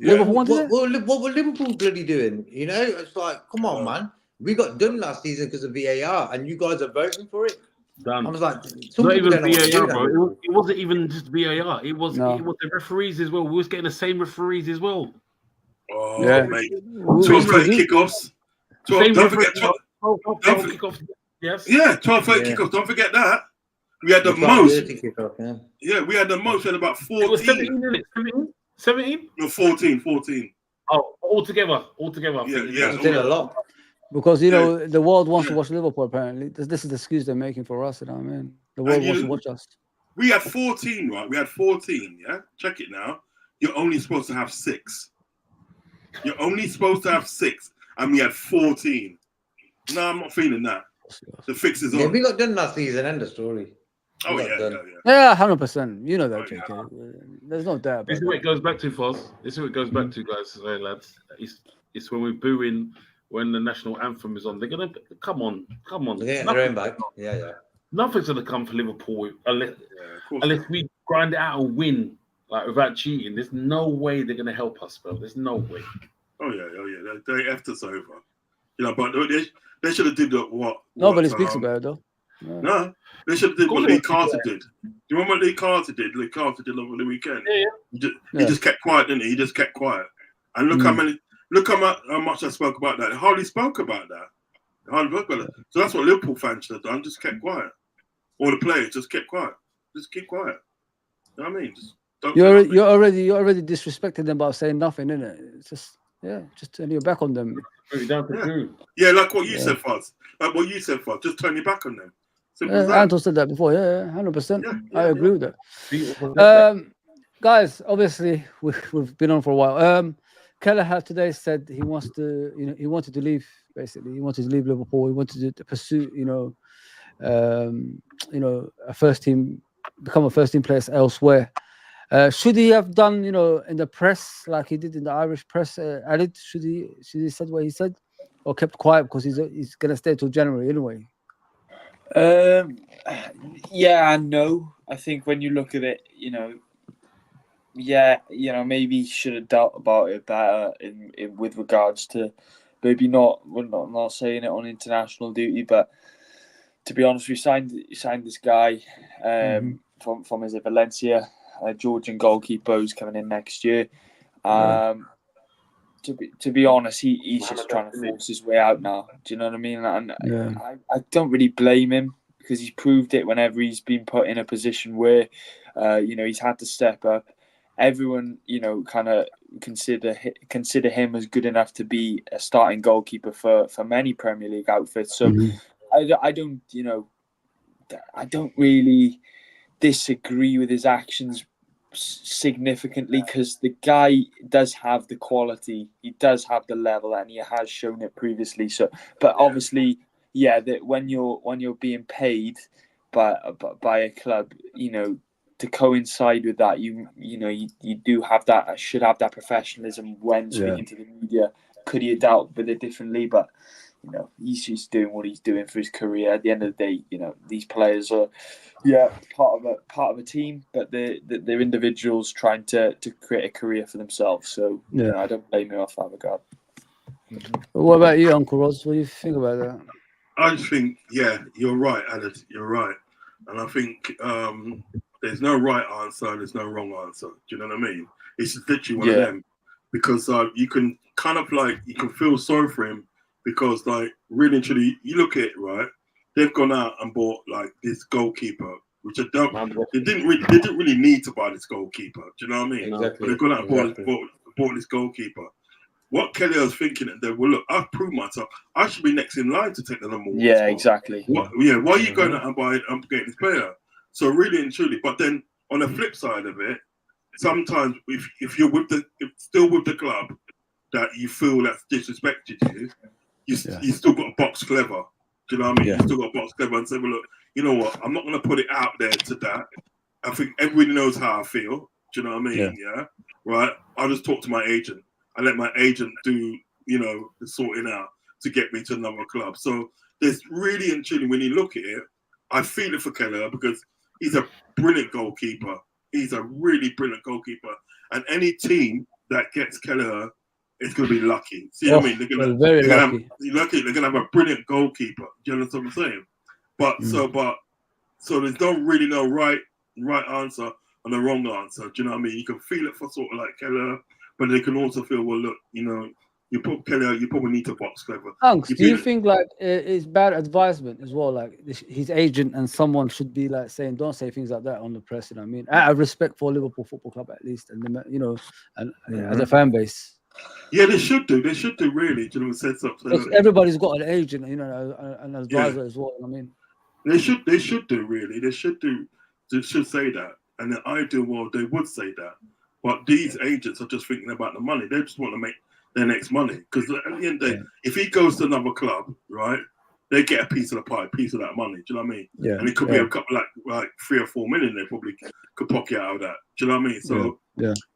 Liverpool wanted it? What were Liverpool bloody doing? You know, it's like, come on, man. We got done last season because of VAR, and you guys are voting for it. Done. I was like, some Not people even don't know what to do VAR, now. bro. It wasn't even just VAR. It was the referees as well. We was getting the same referees as well. Oh, Yeah. mate. We 12:30 kickoffs. Don't forget 12 kickoffs. Yes. Yeah, 12:30 kickoffs. Don't forget that. We had the most. Yeah, we had the most. We had about 14. It was 17, isn't it? 17? No, 14. Oh, altogether. Yeah. Still a lot. Because, you know, the world wants to watch Liverpool, apparently. This is the excuse they're making for us, you know what I mean? The world wants to watch us. We had 14, right? We had 14, yeah? Check it now. You're only supposed to have 6. You're only supposed to have 6. And we had 14. No, I'm not feeling that. The fix is on. Yeah, we got done last season, end of story. Oh, yeah. Yeah, 100%. You know that, JK. There's no doubt about This is what it goes back to, Foz. This is what it goes back to, guys. Hey, lads. It's when we're booing when the national anthem is on. They're going to... Come on. Yeah, they're in back. Yeah. Nothing's going to come for Liverpool unless we grind it out and win, like without cheating. There's no way they're going to help us, bro. There's no way. Oh, yeah. They effed us over. You know, but they should have did what... Nobody speaks about it, though. No, they should have did what Lee Carter did. Do you remember what Lee Carter did? Lee Carter did over the weekend. Yeah. He just kept quiet, didn't he? He just kept quiet. And look how much I spoke about that. I hardly spoke about that. So that's what Liverpool fans should have done. Just kept quiet. All the players just kept quiet. Just keep quiet. You know what I mean? Just don't. You're already disrespecting them by saying nothing, isn't it? It's just turn your back on them. Yeah, like what you said, Fuzz. Just turn your back on them. Anton said that before. Yeah, 100%. I agree with that. Guys, obviously we've been on for a while. Kelleher today said he wanted to leave. Basically, he wanted to leave Liverpool. He wanted to pursue, become a first team player elsewhere. Should he have done, in the press like he did in the Irish press? Should he said what he said, or kept quiet because he's gonna stay till January anyway? Yeah and no. I think when you look at it, maybe he should have dealt about it better in with regards to maybe not saying it on international duty, but to be honest, we signed this guy from is it Valencia, Georgian goalkeeper who's coming in next year. To be honest, he's just trying to force his way out now. Do you know what I mean? And I don't really blame him because he's proved it whenever he's been put in a position where he's had to step up. Everyone, kind of consider him as good enough to be a starting goalkeeper for many Premier League outfits. So I don't really disagree with his actions significantly because the guy does have the quality, he does have the level, and he has shown it previously. So, but obviously, that when you're being paid by a club, to coincide with that, you do have that, should have that professionalism when speaking to the media. Could he have dealt with it differently? But he's just doing what he's doing for his career. At the end of the day, these players are part of a team, but they're individuals trying to create a career for themselves. So I don't blame him off that regard. What about you, Uncle Roz? What do you think about that? I just think, you're right, Aled. You're right, and I think there's no right answer and there's no wrong answer. Do you know what I mean? It's literally one of them, because you can kind of you can feel sorry for him because really and truly, you look at it, right? They've gone out and bought this goalkeeper, which they didn't really need to buy this goalkeeper. Do you know what I mean? Exactly. But they've gone out and bought this goalkeeper. What Kelly was thinking, look, I've proved myself. I should be next in line to take the number one. Yeah, exactly. Why are you going out and getting this player? So really and truly, but then on the flip side of it, sometimes if you're still with the club that you feel that's disrespected you still got to box clever. Do you know what I mean? You still got to box clever and say, well, look, you know what? I'm not going to put it out there to that. I think everybody knows how I feel. Do you know what I mean? Yeah. Right. I'll just talk to my agent. I let my agent do, the sorting out to get me to another club. So there's really and truly, when you look at it, I feel it for Keller because he's a brilliant goalkeeper. He's a really brilliant goalkeeper. And any team that gets Kelleher is going to be lucky. See what I mean? They're going to they're going to have a brilliant goalkeeper. Do you understand what I'm saying? But so there's really no right answer and a wrong answer. Do you know what I mean? You can feel it for sort of like Kelleher, but they can also feel, well, look, you know, you put Kelleher, you probably need to box clever. Unks, do you think like it's bad advisement as well? Like his agent and someone should be like saying, don't say things like that on the press. You know what I mean? Out of respect for Liverpool Football Club, at least, and you know, and as a fan base. Yeah, they should do. They should do, really. Do you know, set up. Because everybody's got an agent, you know, an advisor as well. I mean, they should do, really. They should do. They should say that. And in the ideal world, they would say that. But these agents are just thinking about the money. They just want to make their next money. Because at the end of the day, if he goes to another club, right, they get a piece of the pie, a piece of that money. Do you know what I mean? Yeah. And it could be a couple, like 3 or 4 million. They probably could pocket out of that. Do you know what I mean? So,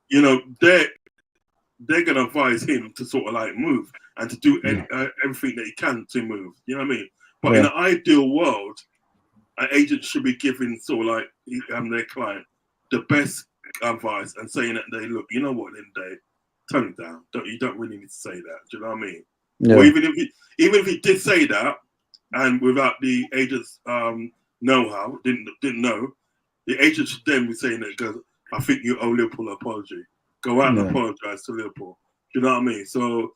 you know, they're going to advise him to sort of like move and to do everything that he can to move. You know what I mean? But in an ideal world, an agent should be giving sort of like their client the best advice and saying that they look, you know what, in the day, tone it down. You don't really need to say that. Do you know what I mean? Yeah. Or even if he did say that, and without the agent's know-how, didn't know, the agent should then be saying that, goes, I think you owe Liverpool an apology. Go out and apologise to Liverpool. Do you know what I mean? So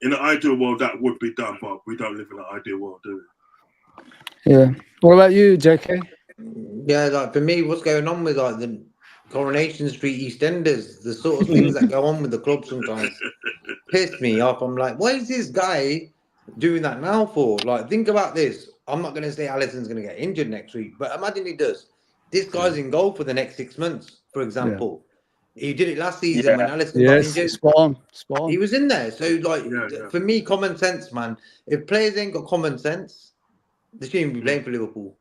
in an ideal world, that would be done, but we don't live in an ideal world, do we? Yeah. What about you, JK? Yeah, like for me, what's going on with like the Coronation Street EastEnders, the sort of things that go on with the club sometimes piss me off. I'm like, what is this guy doing that now for? Like, think about this. I'm not going to say Alisson's going to get injured next week, but imagine he does. This guy's in goal for the next 6 months, for example. He did it last season when Alisson got injured. Spot on. He was in there. So, like, for me, common sense, man. If players ain't got common sense, they shouldn't be playing for Liverpool.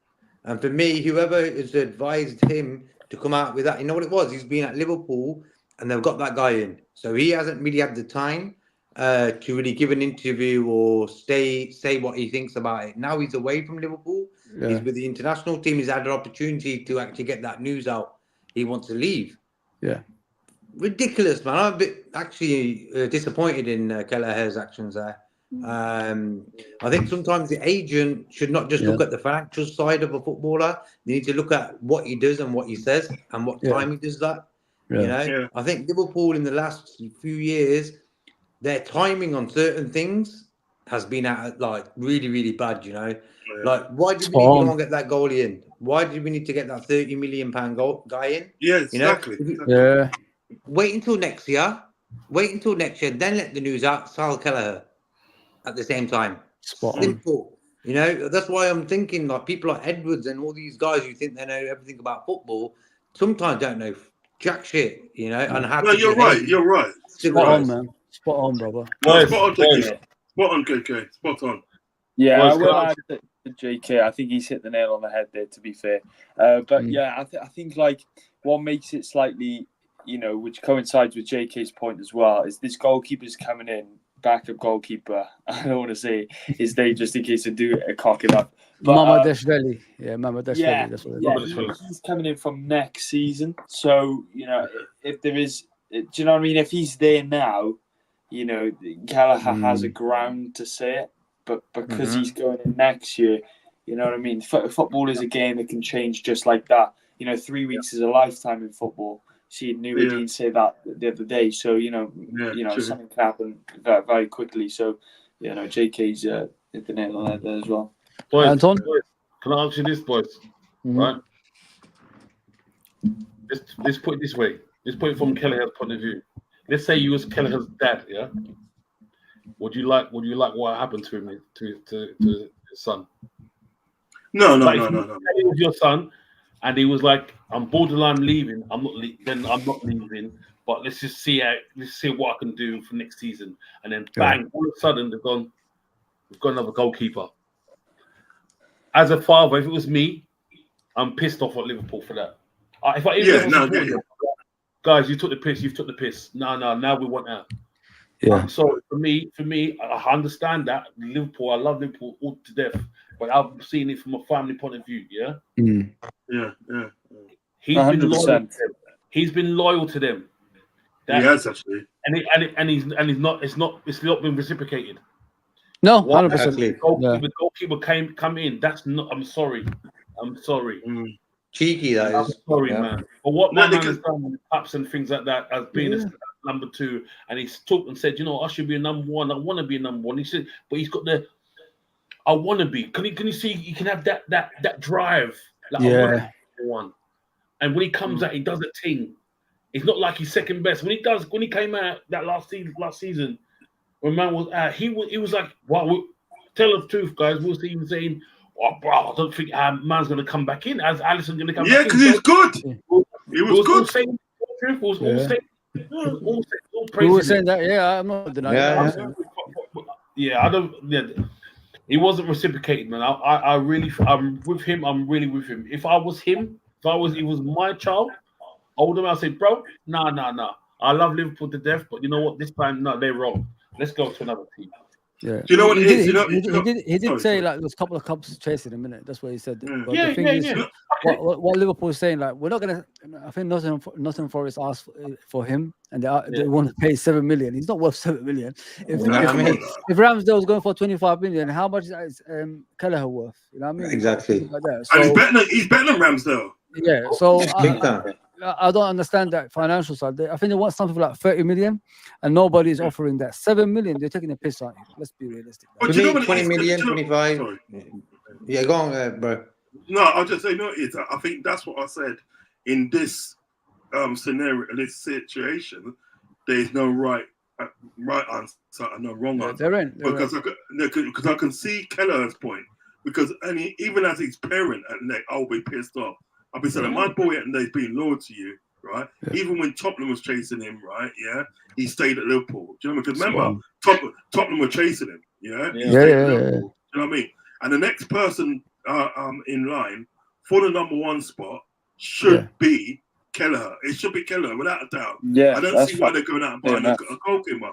And for me, whoever has advised him to come out with that, you know what it was? He's been at Liverpool and they've got that guy in. So he hasn't really had the time to really give an interview or say what he thinks about it. Now he's away from Liverpool. Yeah. He's with the international team. He's had an opportunity to actually get that news out. He wants to leave. Yeah. Ridiculous, man. I'm a bit actually disappointed in Kelleher's actions there. I think sometimes the agent should not just look at the financial side of a footballer. They need to look at what he does and what he says and what time he does that. You know, I think Liverpool in the last few years, their timing on certain things has been like really, really bad. You know, like why did we need to go and get that goalie in? Why did we need to get that £30 million guy in? Yeah, exactly. You know? Wait until next year. Then let the news out. Sal Kelleher. At the same time, simple. You know, that's why I'm thinking like people like Edwards and all these guys who think they know everything about football sometimes don't know jack shit. You know, and how. No, you're right. You're right. Spot on, man. Spot on, brother. No, spot on, JK. Spot on, JK. Spot on. Yeah, I will add to JK. I think he's hit the nail on the head there. To be fair, but yeah, I think like what makes it slightly, you know, which coincides with JK's point as well, is this goalkeeper's coming in. Backup goalkeeper, I don't want to say his name just in case I do cock it up. Mama Deshveli. Yeah, Mama Deshveli. That's what it is. He's coming in from next season. So, you know, if there is, do you know what I mean? If he's there now, you know, Kelleher has a ground to say it. But because he's going in next year, you know what I mean? Football is a game that can change just like that. You know, 3 weeks is a lifetime in football. See, Nuruddin say that the other day. So, you know, something can happen very, very quickly. So, you know, JK's hit the nail on there as well. Boys, Anton? Can I ask you this, boys? Right? Let's put it this way. Let's put it from Kelleher's point of view. Let's say you was Kelleher's dad, yeah? Would you like what happened to him, to his son? No. He was your son. And he was like, "I'm borderline leaving. I'm not leaving. But let's just see what I can do for next season." And then bang! All of a sudden, we've got another goalkeeper. As a father, if it was me, I'm pissed off at Liverpool for that. Guys, you took the piss. You've took the piss. No. Now we want out. Yeah. So for me, I understand that Liverpool. I love Liverpool all to death. but I've seen it from a family point of view. Yeah. Yeah. He's been loyal. 100%. He's been loyal to them. He has actually. And he's not. It's not been reciprocated. No, 100%. The goalkeeper come in. That's not. I'm sorry. Cheeky, that I'm is. sorry, Yeah. man. But what my man has done with cups and things like that, as being a number 2, and he's talked and said, I should be a number 1. I want to be a number 1. He said, but he's got the. I want to be. Can you see? You can have that drive. Like, I want to be one. And when he comes out, he does a thing. It's not like he's second best. When he came out that last season, when man was out, he was like, "Wow, tell the truth, guys." We'll see him saying, "Oh, bro, I don't think man's going to come back in. As Alisson going to come back in." Yeah, because he's good. He was good. We were saying that. Yeah, I'm not denying that. Yeah, I don't. Yeah, he wasn't reciprocated, man. I'm with him. I'm really with him. If I was him, he was my child. Older man, I'll say, bro, nah. I love Liverpool to death, but you know what? This time, no, they're wrong. Let's go to another team. Yeah. Do you know what it is? He did say like there's a couple of cups chasing a minute. That's what he said. But Yeah. the thing is, what Liverpool is saying, like, we're not gonna. I think Nottingham Forest asked for him, and they want to pay 7 million. He's not worth 7 million. If Ramsdale was going for 25 million, how much is Kelleher worth? You know what I mean? Exactly. Like that. So, and he's better than Ramsdale. Yeah. So I don't understand that financial side. I think they want something like 30 million, and nobody's offering that. 7 million, they're taking a piss on you. Let's be realistic. But you know 20 million, 25. Sorry. Yeah, go on, bro. No, I'll just say, I think that's what I said. In this scenario, this situation, there's no right answer and no wrong answer. Because I can see Kelleher's point. Because even as his parent at Neck, I'll be pissed off. I'll be saying, my boy at Neck's being loyal to you, right? Yeah. Even when Tottenham was chasing him, right? Yeah, he stayed at Liverpool. Do you know what I mean? Because remember, Tottenham were chasing him. Yeah. You know what I mean? And the next person in line for the number 1 spot should be Kelleher. It should be Kelleher without a doubt. Yeah, I don't see why they're going out and buying a goalkeeper.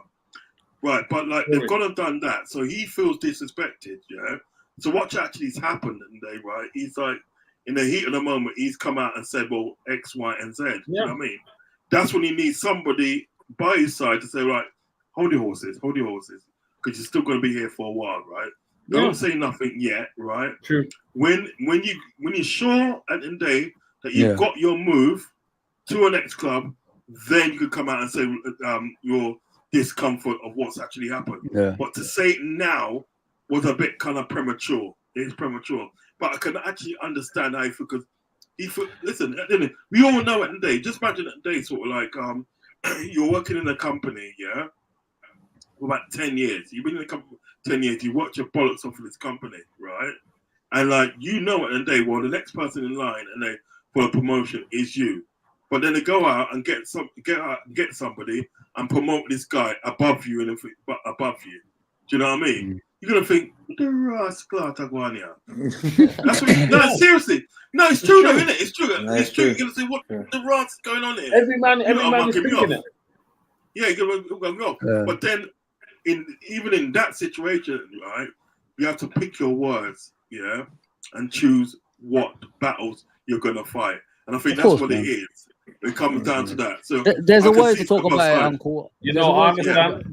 Right, but like they've gone and done that, so he feels disrespected. Yeah. So what actually has happened today, right? He's like, in the heat of the moment, he's come out and said, well, X, Y, and Z. You know what I mean? That's when he needs somebody by his side to say, right, hold your horses, because you're still going to be here for a while, right? Don't say nothing yet, right? True. When you're sure at the end of the day that you've got your move to a next club, then you can come out and say your discomfort of what's actually happened. Yeah. But to say it now was a bit kind of premature. It's premature. But I can actually understand how he feels, because listen, we all know at the day, just imagine at the day, sort of like you're working in a company, yeah, for about 10 years. You've been in a company for 10 years, you watch your bollocks off of this company, right? And like, you know at the day, well, the next person in line for a promotion is you. But then they go out and get somebody and promote this guy above you and above you. Do you know what I mean? You're gonna think the rascal Tagwania. That's what. No, seriously. No, it's true though, isn't it? It's true. It's true. You're gonna say what the rascal is going on here. Every man is thinking it. Yeah, you're gonna go. But then, even in that situation, right, you have to pick your words, yeah, and choose what battles you're gonna fight. And I think that's what it is. It comes down to that. So there's a way to talk about it, Uncle. I understand.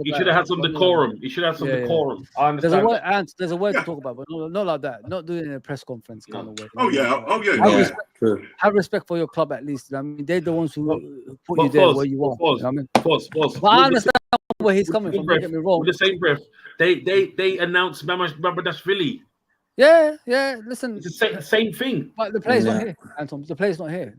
He should have had some decorum. He should have some decorum. I understand. There's a way to talk about it, but not like that. Not doing it in a press conference kind of way. Oh yeah. Have respect for your club at least. I mean, they're the ones who put you there where you are. Of course. But I understand where he's coming from. Don't get me wrong. With the same breath, they announced Mamardashvili. Yeah. Listen, it's the same thing. But the player's not here, Anton. The player's not here.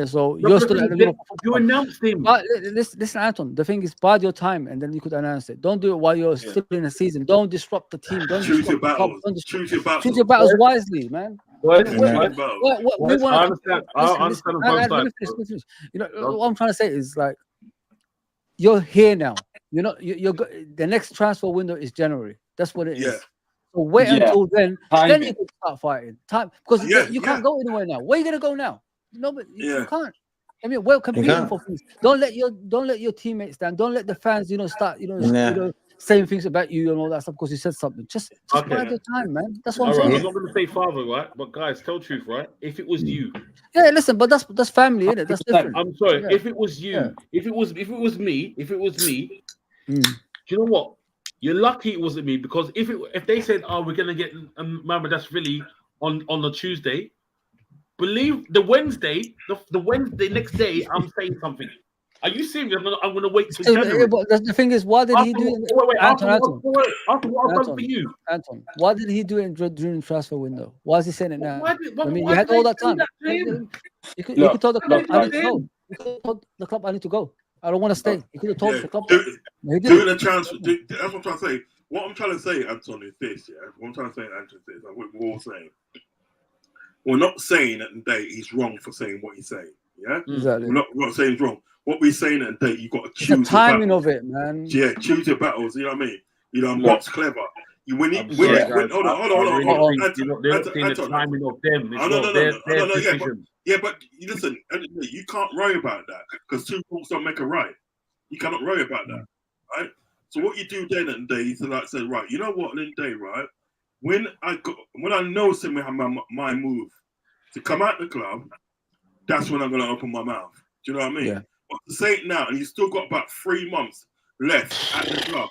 So you're still at the Liverpool. You announced him. But listen, Anton. The thing is, bide your time, and then you could announce it. Don't do it while you're still in the season. Don't disrupt the team. Don't choose your battles. Choose your battles wisely, man. I understand. You know what I'm trying to say is like, you're here now. You're the next transfer window is January. That's what it is. So wait until then you can start fighting. Because you can't go anywhere now. Where are you gonna go now? No, but you can't. I mean, we're competing for things. Don't let your teammates down. Don't let the fans, start, saying things about you and all that stuff because you said something. Just Okay. bide your time, man. That's what All I'm right, saying. I'm not going to say father, right? But guys, tell truth, right? If it was you, Yeah, listen, but that's family, isn't it? That's different. I'm sorry. Yeah. If it was you, Yeah. if it was me, Mm. do you know what? You're lucky it wasn't me, because if they said, "Oh, we're gonna get Mama That's Philly on the Tuesday," believe the Wednesday next day, I'm saying something. Are you serious? I'm gonna wait till January. But the thing is, why did he do it? After what I've done for you. Anton, why did he do it during the transfer window? Why is he saying it now? Why you had all that time. You could tell the club, I need to go. You could have told the club, I need to go. I don't want to stay. You could have told the club. Doing the transfer. That's what I'm trying to say. What I'm trying to say, Anton, is this. Yeah, what I'm trying to say, Anton, is this. Like we're all saying. We're not saying at the day he's wrong for saying what he's saying. Yeah, exactly. We're not saying he's wrong. What we're saying at the day, you got to choose the timing of it, man. Yeah, choose your battles. You know what I mean? You know, Bob's clever. Hold on. They're not seeing the timing of them. It's their decision. But listen, you can't worry about that because two wrongs don't make a right. You cannot worry about that, right? So what you do then at the day is like say, right, you know what, at the day, right? When I know something have my move to come out the club, that's when I'm going to open my mouth. Do you know what I mean? Yeah. But to say it now, and you still got about 3 months left at the club.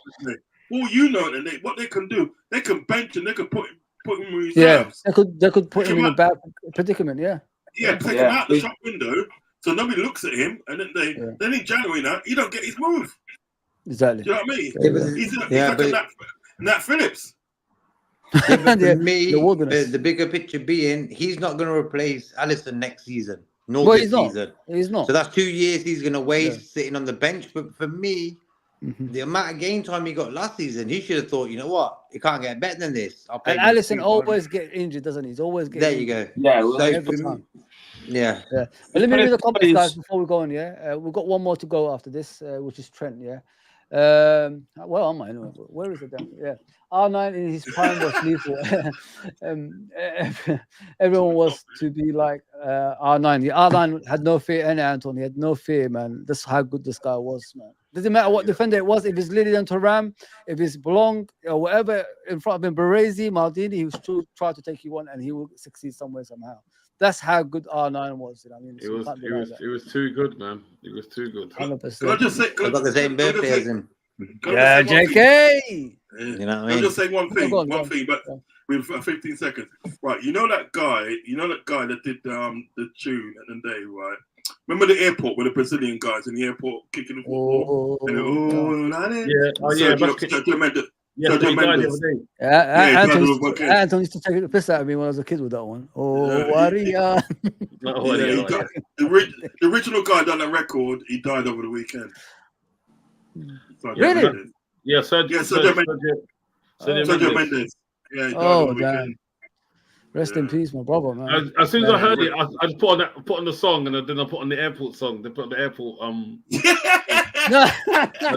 All you know, and what they can do, they can bench and they can put him in reserves. Yeah, they could put him in a bad predicament. Yeah. Take him out the shop window so nobody looks at him, and then in January now he don't get his move. Exactly. Do you know what I mean? He's like a Nat Phillips. Yeah, but for me, the bigger picture being, he's not going to replace Alisson next season, nor this season. He's not. So that's 2 years he's going to waste sitting on the bench. But for me, the amount of game time he got last season, he should have thought, you know what, it can't get better than this. And Alisson always get injured, doesn't he? He's always getting injured. There you go. Yeah, every time. Yeah. But let me read the comments, guys, before we go on. Yeah, we've got one more to go after this, which is Trent. Yeah. Well, am I? Anyway? Where is it then? Yeah. R9 in his prime was lethal. Everyone was to be like R9. The R9 had no fear, and Anton, he had no fear, man. That's how good this guy was, man. Doesn't matter what defender it was, if it's Lilian Thuram, if it's Blanc, or whatever in front of him, Baresi, Maldini, he was try to take you on, and he will succeed somewhere somehow. That's how good R9 was. You know what I mean? It was too good, man. It was too good. 100%. Can I just say, I've got the same birthday as him. Yeah, JK. You know what I mean? I'll just say one thing, but with 15 seconds. Right, you know that guy that did the tune at the day, right? Remember the airport with the Brazilian guys in the airport kicking the football? Anton used to take the piss out of me when I was a kid with that one. The original guy done that record. He died over the weekend. Really? Yeah, Sergio Mendes. Yeah, he died damn. over the weekend. Rest in peace, my brother, man. As soon as I heard it, I put on the song, and then I put on the airport song. They put on the airport. I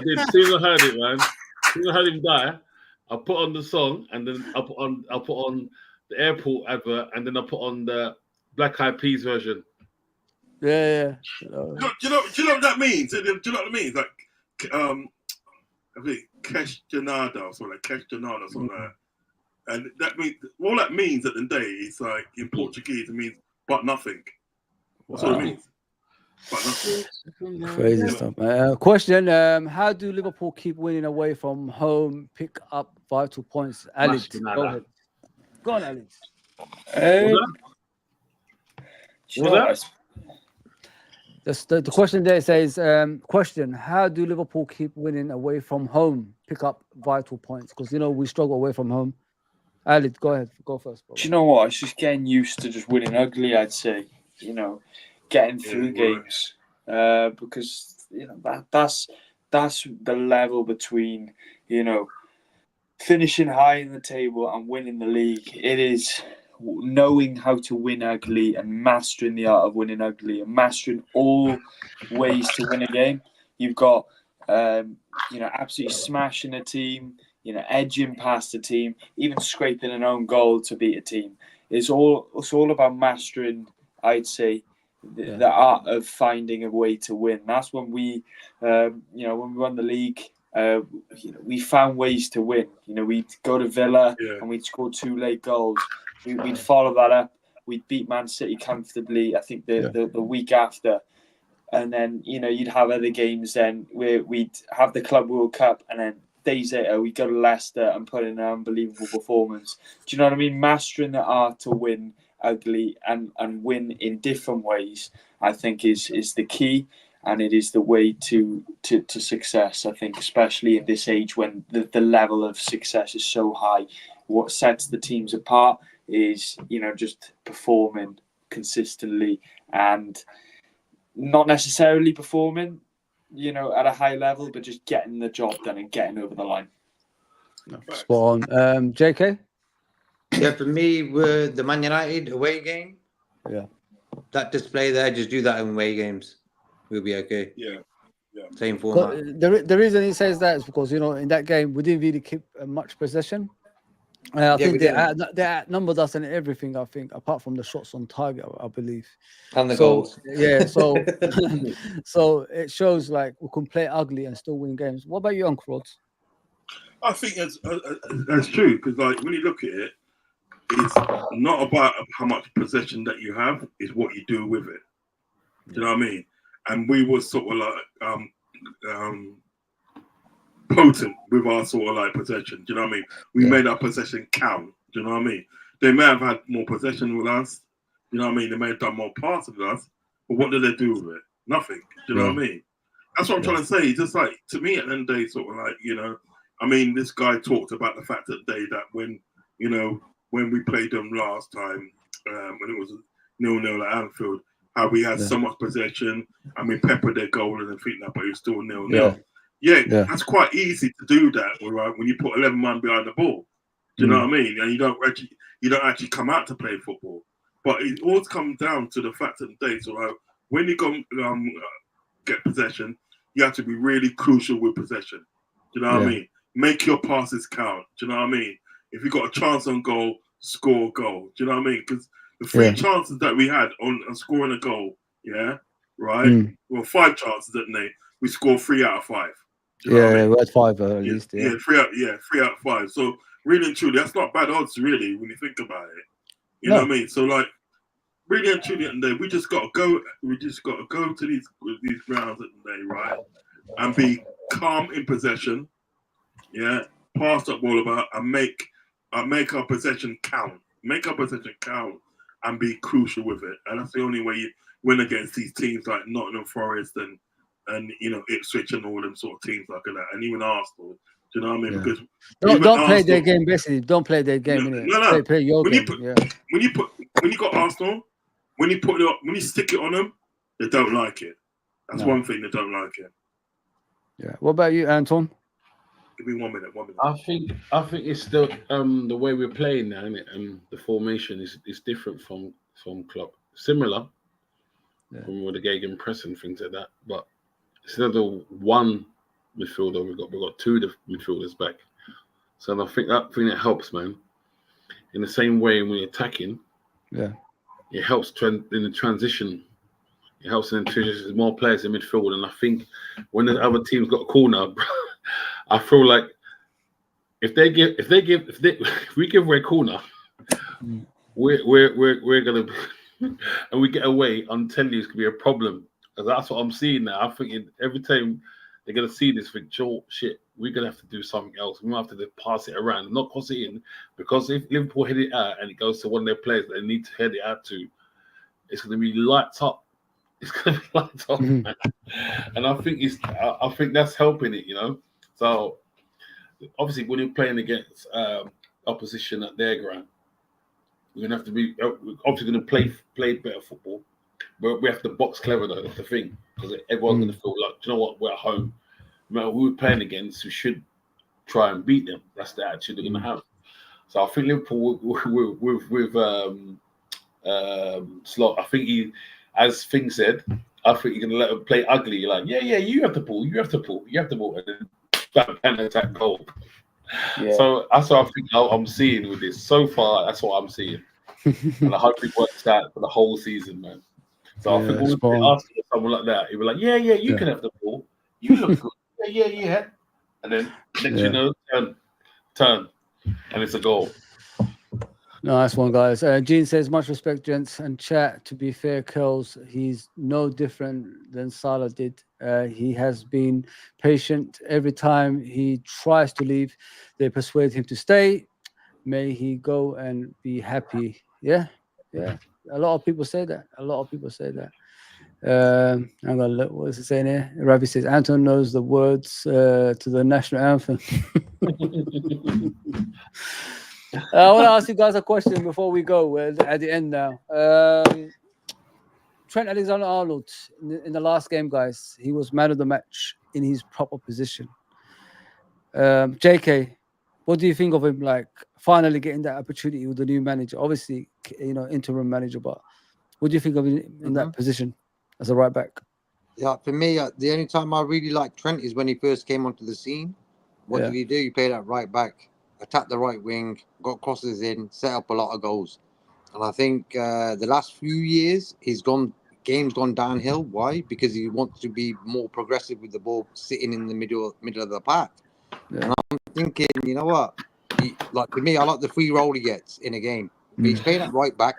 did. As soon as I heard it, man. As soon as I heard him die, I put on the song, and then I put on the airport advert, and then I put on the Black Eyed Peas version. Yeah. Do you know what that means? Do you know what it means? Like, I think Kesh Janada or something like Kesh Janada or something like that. And that means all that means at the day is like in Portuguese it means but nothing. That's what it means. But nothing. Crazy stuff, man. Question: how do Liverpool keep winning away from home? Pick up vital points. Alex, go ahead. Go on, Alex. The question there says, question: how do Liverpool keep winning away from home? Pick up vital points because we struggle away from home. Alex, go ahead. Go first. Brother. Do you know what? It's just getting used to just winning ugly, I'd say. Getting through games. Because that's the level between, finishing high in the table and winning the league. It is knowing how to win ugly and mastering the art of winning ugly and mastering all ways to win a game. You've got absolutely smashing a team, edging past a team, even scraping an own goal to beat a team. It's all about mastering, I'd say, the art of finding a way to win. That's when we when we won the league we found ways to win. We'd go to Villa Yeah. and we'd score 2 late goals. We'd follow that up. We'd beat Man City comfortably, I think, the week after. And then, you'd have other games then where we'd have the Club World Cup, and then days later we'd go to Leicester and put in an unbelievable performance. Do you know what I mean? Mastering the art to win ugly and win in different ways, I think, is the key. And it is the way to success, I think, especially in this age when the level of success is so high. What sets the teams apart is, just performing consistently and not necessarily performing, at a high level, but just getting the job done and getting over the line. Spot on. JK? Yeah, for me, with the Man United away game, that display there, just do that in away games. We'll be okay. Yeah. Same format. The reason he says that is because, in that game, we didn't really keep much possession. I think they outnumbered us in everything, I think, apart from the shots on target, I believe. And the goals. Yeah, so so it shows like we can play ugly and still win games. What about you, Uncle Rod? I think that's true, because like when you look at it, it's not about how much possession that you have, it's what you do with it. Do you know what I mean? And we were sort of like potent with our sort of like possession. Do you know what I mean? We made our possession count. Do you know what I mean? They may have had more possession with us. You know what I mean? They may have done more passes with us. But what did they do with it? Nothing. Do you know what I mean? That's what I'm trying to say. Just like, to me, at the end of the day, sort of like, I mean, this guy talked about the fact that when we played them last time, when it was 0-0 at Anfield, how we had so much possession and we peppered their goal and everything, but it was still 0-0. Yeah, that's quite easy to do that, right? When you put 11 men behind the ball, do you know what I mean? And you don't actually come out to play football. But it always comes down to the fact of the day. So when you go get possession, you have to be really crucial with possession. Do you know what I mean? Make your passes count. Do you know what I mean? If you got a chance on goal, score a goal. Do you know what I mean? Because the 3 chances that we had on scoring a goal, well, 5 chances, didn't they? We scored 3 out of 5. We had 5 at least. Yeah, 3 out of 5. So really and truly, that's not bad odds, really, when you think about it. You know what I mean? So like, really and truly, at the day, we just got to go. We just got to go to these grounds at the day, right, and be calm in possession. Yeah, pass that ball about and make our possession count. Make our possession count and be crucial with it. And that's the only way you win against these teams like Nottingham Forest and Ipswich and all them sort of teams like that, and even Arsenal. Do you know what I mean? Because don't play their game, basically. Don't play their game. No. Play your game. When you got Arsenal, when you stick it on them, they don't like it. That's one thing, they don't like it. Yeah. What about you, Anton? Give me 1 minute. I think it's still the way we're playing now, isn't it? The formation is different from club. Similar from with the Gegenpress and things like that, but instead of one midfielder, we've got 2 midfielders back. So I think that helps, man. In the same way when you're attacking, it helps in the transition. It helps in the transition. There's more players in midfield, and I think when the other team's got a corner, I feel like if we give away a corner, we're gonna and we get away. I'm telling you, it's gonna be a problem. Because that's what I'm seeing now. I'm thinking every time they're gonna see this, think, shit, we're gonna have to do something else. We're gonna have to pass it around, not cross it in, because if Liverpool head it out and it goes to one of their players that they need to head it out to, it's gonna be lights up. It's gonna be lights up, man. And I think that's helping it, So obviously, when you're playing against opposition at their ground, we're gonna have to be obviously gonna play better football. But we have to box clever, though. That's the thing, because everyone's going to feel like, do you know what? We're at home. No matter who we're playing against, we should try and beat them. That's the attitude they're going to have. So I think Liverpool with Slot, I think he, as Fing said, I think you're going to let them play ugly. You're like, you have to pull, and then bam, attack goal. Yeah. So that's what I think I'm seeing with this. So far, that's what I'm seeing. And I hope it works out for the whole season, man. So I think we'll be asking someone like that. He'll be like, you can have the ball. You look good. Yeah. and then next you know, turn, and it's a goal. Nice one, guys. Gene says, much respect, gents and chat. To be fair, Curls, he's no different than Salah did. He has been patient. Every time he tries to leave, they persuade him to stay. May he go and be happy. Yeah. A lot of people say that. I'm gonna look, what is it saying here? Ravi says, Anton knows the words to the national anthem. I want to ask you guys a question before we go. We're at the end now. Trent Alexander-Arnold in the last game, guys, he was man of the match in his proper position. JK, what do you think of him? Like finally getting that opportunity with the new manager? Obviously, interim manager, but what do you think of him in that position as a right back? Yeah, for me, the only time I really liked Trent is when he first came onto the scene. What did he do? He played at right back, attacked the right wing, got crosses in, set up a lot of goals. And I think the last few years, game's gone downhill. Why? Because he wants to be more progressive with the ball sitting in the middle of the pack. Yeah. And I'm thinking, you know what? For me, I like the free role he gets in a game. But he's playing at right back,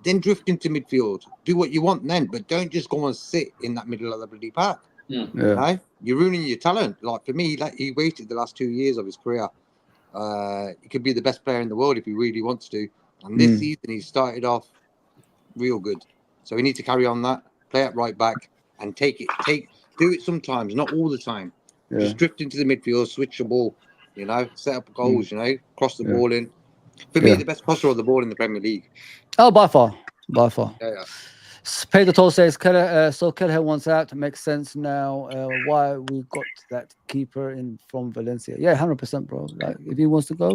then drift into midfield. Do what you want then, but don't just go and sit in that middle of the bloody pack. You know? You're ruining your talent. Like for me, he wasted the last 2 years of his career. He could be the best player in the world if he really wants to. And this season, he started off real good. So we need to carry on that, play at right back, and do it sometimes, not all the time. Yeah. Just drift into the midfield, switch the ball, set up goals, cross the ball in. For me, the best crosser of the ball in the Premier League. Oh, by far. Yeah. Pay the toll says, so Kelleher wants out. Makes sense now. Why we got that keeper in from Valencia? Yeah, 100%, bro. Like if he wants to go,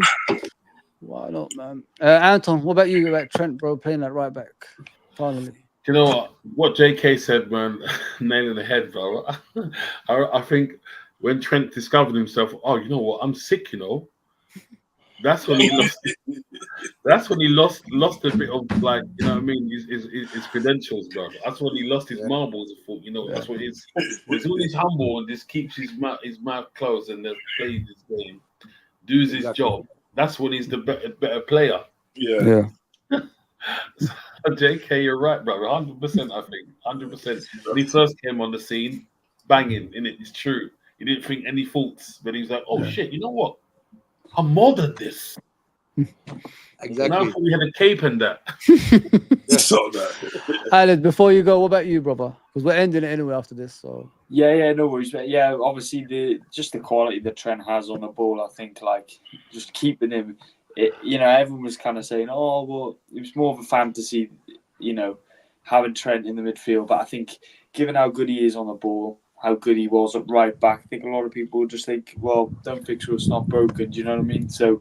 why not, man? Anton, what about you? About Trent, bro, playing that right back? Finally. You know what JK said, man, nail in the head, bro. I think when Trent discovered himself, you know what, I'm sick, That's when he lost. That's when he lost a bit of his credentials, bro. That's when he lost his marbles. I thought, that's what he's always humble and just keeps his mouth closed and just plays his game, does his job. That's when he's the better player. Yeah. JK, you're right, brother. 100%. I think 100%. When he first came on the scene, banging in it. It's true. He didn't think any faults, but he was like, shit. You know what? I'm more than this. Exactly. Now we had a cape and that. Alan, before you go, what about you, brother? Because we're ending it anyway after this. So no worries. But yeah, obviously the quality that Trent has on the ball, I think, just keeping him. Everyone was kind of saying, it was more of a fantasy, having Trent in the midfield. But I think, given how good he is on the ball, how good he was at right back, I think a lot of people would just think, well, don't fix what's not broken. Do you know what I mean? So,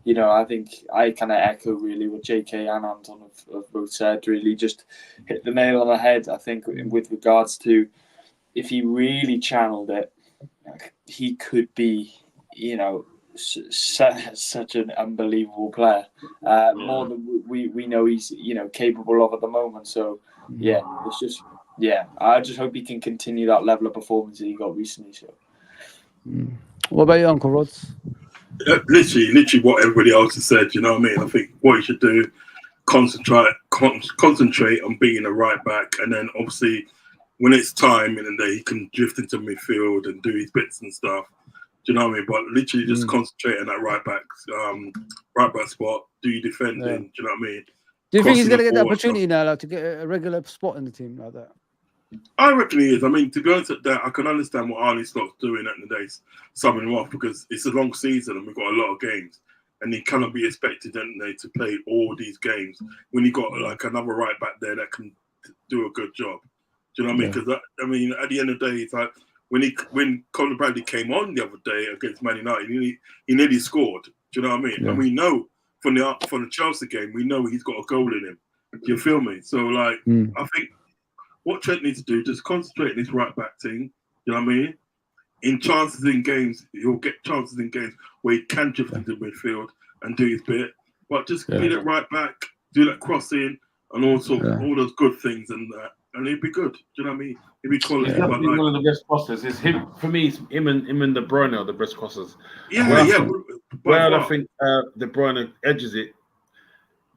I think I kind of echo really what JK and Anton have both said. Really, just hit the nail on the head. I think with regards to if he really channeled it, he could be, such an unbelievable player, more than we know he's capable of at the moment. So it's just I just hope he can continue that level of performance that he got recently. So what about you, Uncle Rods? Literally what everybody else has said. You know what I mean? I think what he should do, concentrate on being a right back, and then obviously when it's time in the day, he can drift into midfield and do his bits and stuff. Do you know what I mean? But literally just concentrate on that right back spot. Do your defending? Do you know what I mean? Do you think he's going to get the opportunity now, to get a regular spot in the team like that? I reckon he is. I mean, to be honest, I can understand what Arnie Slott's doing at the days, subbing him off, because it's a long season and we've got a lot of games, and he cannot be expected to play all these games when you got another right back there that can do a good job. Do you know what I mean? Because at the end of the day, it's like when Conor Bradley came on the other day against Man United, he nearly scored. Do you know what I mean? Yeah. And we know from the Chelsea game, we know he's got a goal in him. Do you feel me? So I think what Trent needs to do, just concentrate on this right back thing. You know what I mean? In chances in games, he'll get chances in games where he can drift into midfield and do his bit. But just be that right back, do that crossing and all those good things and that. and he'd be good. Do you know what I mean? He'd be quality. He's But definitely like, one of the best crossers. It's him for me. It's him and De Bruyne are the best crossers. Where I think De Bruyne edges it,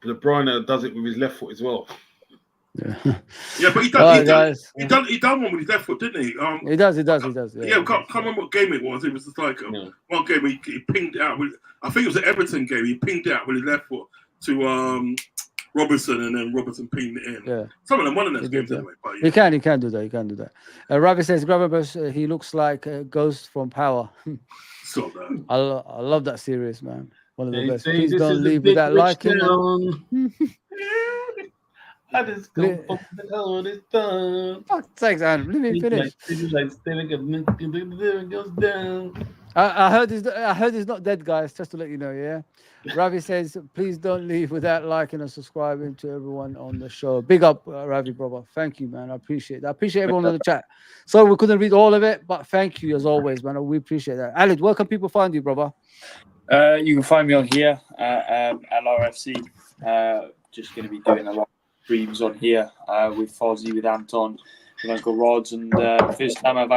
De Bruyne does it with his left foot as well. Yeah, but he done one with his left foot, didn't he? He does. Yeah, can't remember what game it was. It was just like one game he pinged it out with. I think it was the Everton game. He pinged it out with his left foot to Robertson, and then Robertson pinged it in. Yeah, some of them one of those games anyway. But he can do that. Ravi says, Grabbers, he looks like a ghost from Power. So that. I love that series, man. One of the best. See, Please don't leave without liking. I just go when it's done. Fuck sakes, Adam. Let me finish. I heard he's not dead, guys. Just to let you know, yeah. Ravi says, please don't leave without liking and subscribing to everyone on the show. Big up, Ravi, brother. Thank you, man. I appreciate that. I appreciate everyone in the chat. So we couldn't read all of it, but thank you as always, man. We appreciate that. Alid, where can people find you, brother? You can find me on here, LRFC. Just going to be doing a lot of streams on here with Fozzie, with Anton, with Uncle Rods, and first time I've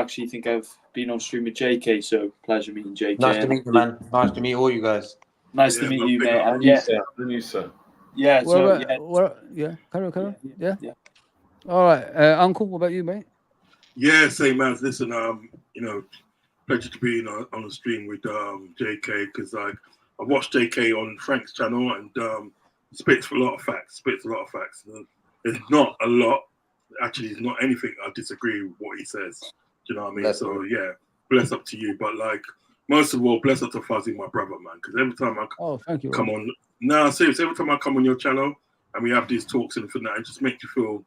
been on stream with JK, so pleasure meeting JK. Nice to meet you, man. Nice to meet all you guys. Nice to meet you, mate. And you, sir. Yeah, so Carry on. Yeah. All right, Uncle, what about you, mate? Yeah, same as. Listen, pleasure to be on the stream with JK, because like I watched JK on Frank's channel, and spits a lot of facts. There's not a lot. Actually, there's not anything I disagree with what he says. Do you know what I mean? So yeah, bless up to you. But like most of all, bless up to Fuzzy, my brother, man. Because every time I come on, seriously, every time I come on your channel and we have these talks and that, it just makes you feel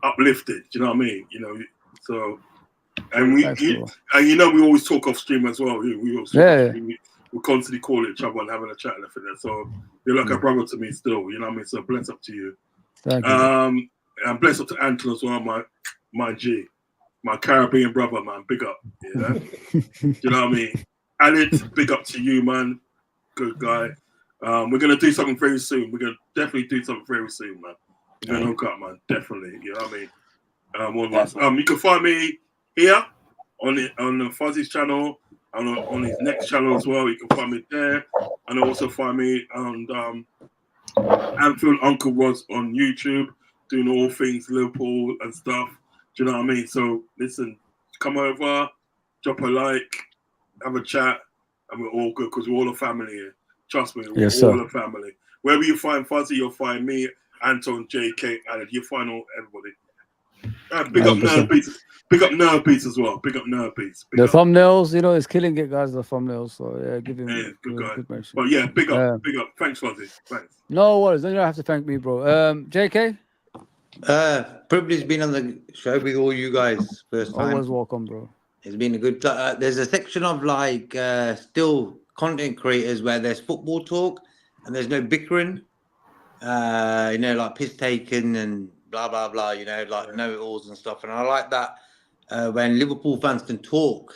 uplifted. Do you know what I mean? So. And we always talk off stream as well. We constantly call each other and having a chat and everything. So you're like a brother to me still. You know what I mean? So bless up to you. Thank you. And bless up to Anton as well, my G, my Caribbean brother, man. Big up. Yeah. You know what I mean? Alid, big up to you, man. Good guy. We're gonna do something very soon. We're gonna definitely do something very soon, man. We're gonna hook up, man. Definitely. You know what I mean? You can find me here on Fuzzy's channel, and on his next channel as well. You can find me there, and also find me on Anfield Uncle Roz on YouTube, doing all things Liverpool and stuff. Do you know what I mean? So listen, come over, drop a like, have a chat, and we're all good because we're all a family here. Trust me, we're all a family. Wherever you find Fuzzy, you'll find me, Anton, JK, and you'll find everybody. Big up Nerve Beats. Big up Nerve Beats as well. Big up Nerve Beats. The thumbnails, it's killing it, guys. The thumbnails. So yeah, give him good guy. But yeah, big up. Thanks, Fuzzy. Thanks. No worries. You don't have to thank me, bro. JK. Privilege being on the show with all you guys. First time. Always welcome, bro. It's been a good. There's a section of like still content creators where there's football talk and there's no bickering. Like piss taking and blah blah blah. Like know-it-alls and stuff. And I like that when Liverpool fans can talk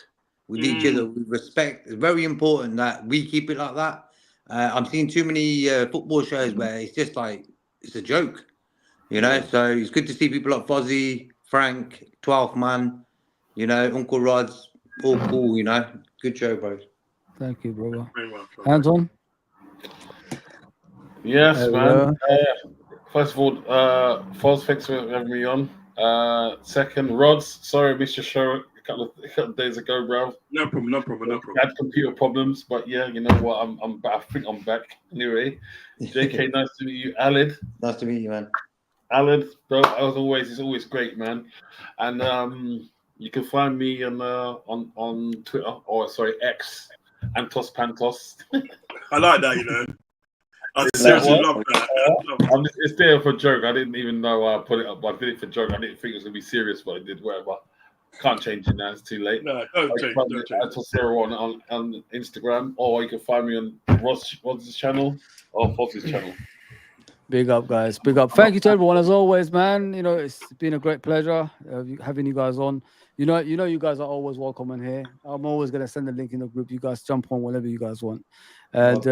with each other with respect. It's very important that we keep it like that. I'm seeing too many football shows where it's just like it's a joke. So it's good to see people like Fozzie, Frank, 12th Man, Uncle Rod's, all cool, Good show, bro. Thank you, brother. Anton? Yes, man. First of all, Foz, thanks for having me on. Second, Rods, sorry I missed your show a couple of days ago, bro. No problem. I had computer problems, but yeah, you know what? I think I'm back anyway. JK, nice to meet you. Alid. Nice to meet you, man. Alid, bro, it's always great, man. And you can find me on Twitter, X, Antos Pantos. I like that, I seriously love that. It's there for joke. I didn't even know why I put it up, but I did it for joke. I didn't think it was gonna be serious, but I did. Whatever. Can't change it now. It's too late. No, don't change. Antos on Instagram, or you can find me on Rod's channel or Fozz's channel. Big up, guys. Big up. Thank you to everyone as always, man. It's been a great pleasure having you guys on. You guys are always welcome in here. I'm always gonna send the link in the group. You guys jump on whenever you guys want, and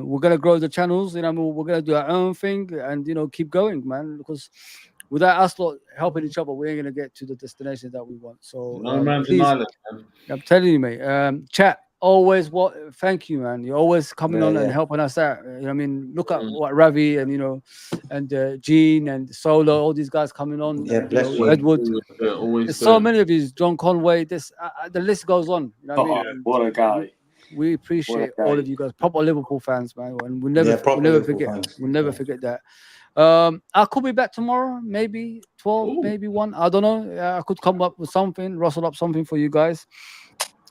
we're gonna grow the channels. We're gonna do our own thing and keep going, man. Because without us lot helping each other, we ain't gonna get to the destination that we want. So No man's an please, island, man. I'm telling you, mate. Chat. Always thank you, man. You're always coming on and helping us out. You know what I mean? Look at what Ravi and and Gene and Solo, all these guys coming on. Yeah, bless you. Edward. Always There's so many of these. John Conway. This the list goes on. You know what I mean? What a guy. We appreciate all of you guys, proper Liverpool fans, man. And we'll never forget. Fans. We'll never forget that. I could be back tomorrow, maybe 12, maybe 1. I don't know. I could come up with something, rustle up something for you guys.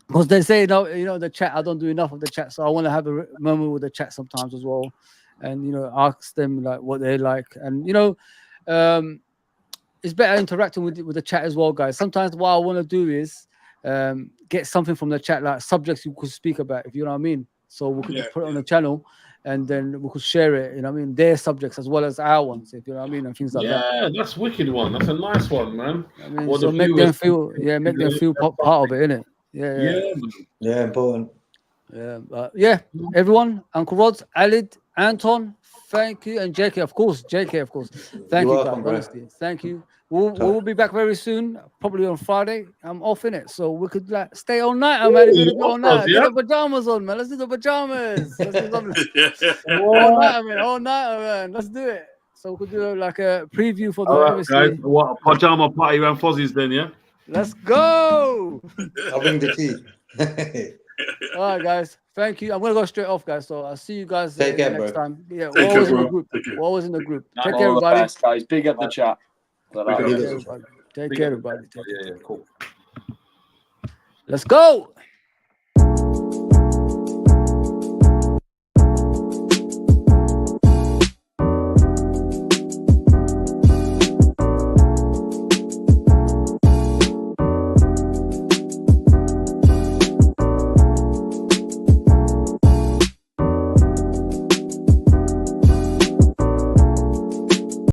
Because they say, the chat, I don't do enough of the chat. So I want to have a moment with the chat sometimes as well. And, ask them like what they like. And, it's better interacting with the chat as well, guys. Sometimes what I want to do is get something from the chat, like subjects you could speak about, if you know what I mean. So we could put it on the channel and then we could share it, their subjects as well as our ones, if you know what I mean, and things like that. Yeah, that's a wicked one. That's a nice one, man. So make them feel part of it, innit? Yeah, important. Yeah, everyone, Uncle Rods, Alid, Anton, thank you, and JK, of course. Thank you, welcome, guys. Honestly, thank you. We'll be back very soon, probably on Friday. I'm off in it, so we could stay all night. I'm ready to go all night. Get the pajamas on, man. Let's do the pajamas. Let's do something. All night, man. Let's do it. So we could do like a preview for the guys. What pajama party around Fozzie's then? Yeah. Let's go. I'll bring the tea. All right, guys. Thank you. I'm gonna go straight off, guys. So I'll see you guys Take care, next bro. time. Yeah, Take we're care, always in bro. the group. Take care. We're always in the group. Take All care, the everybody. best, guys. Big up the chat. Take care, everybody. Yeah, cool. Let's go.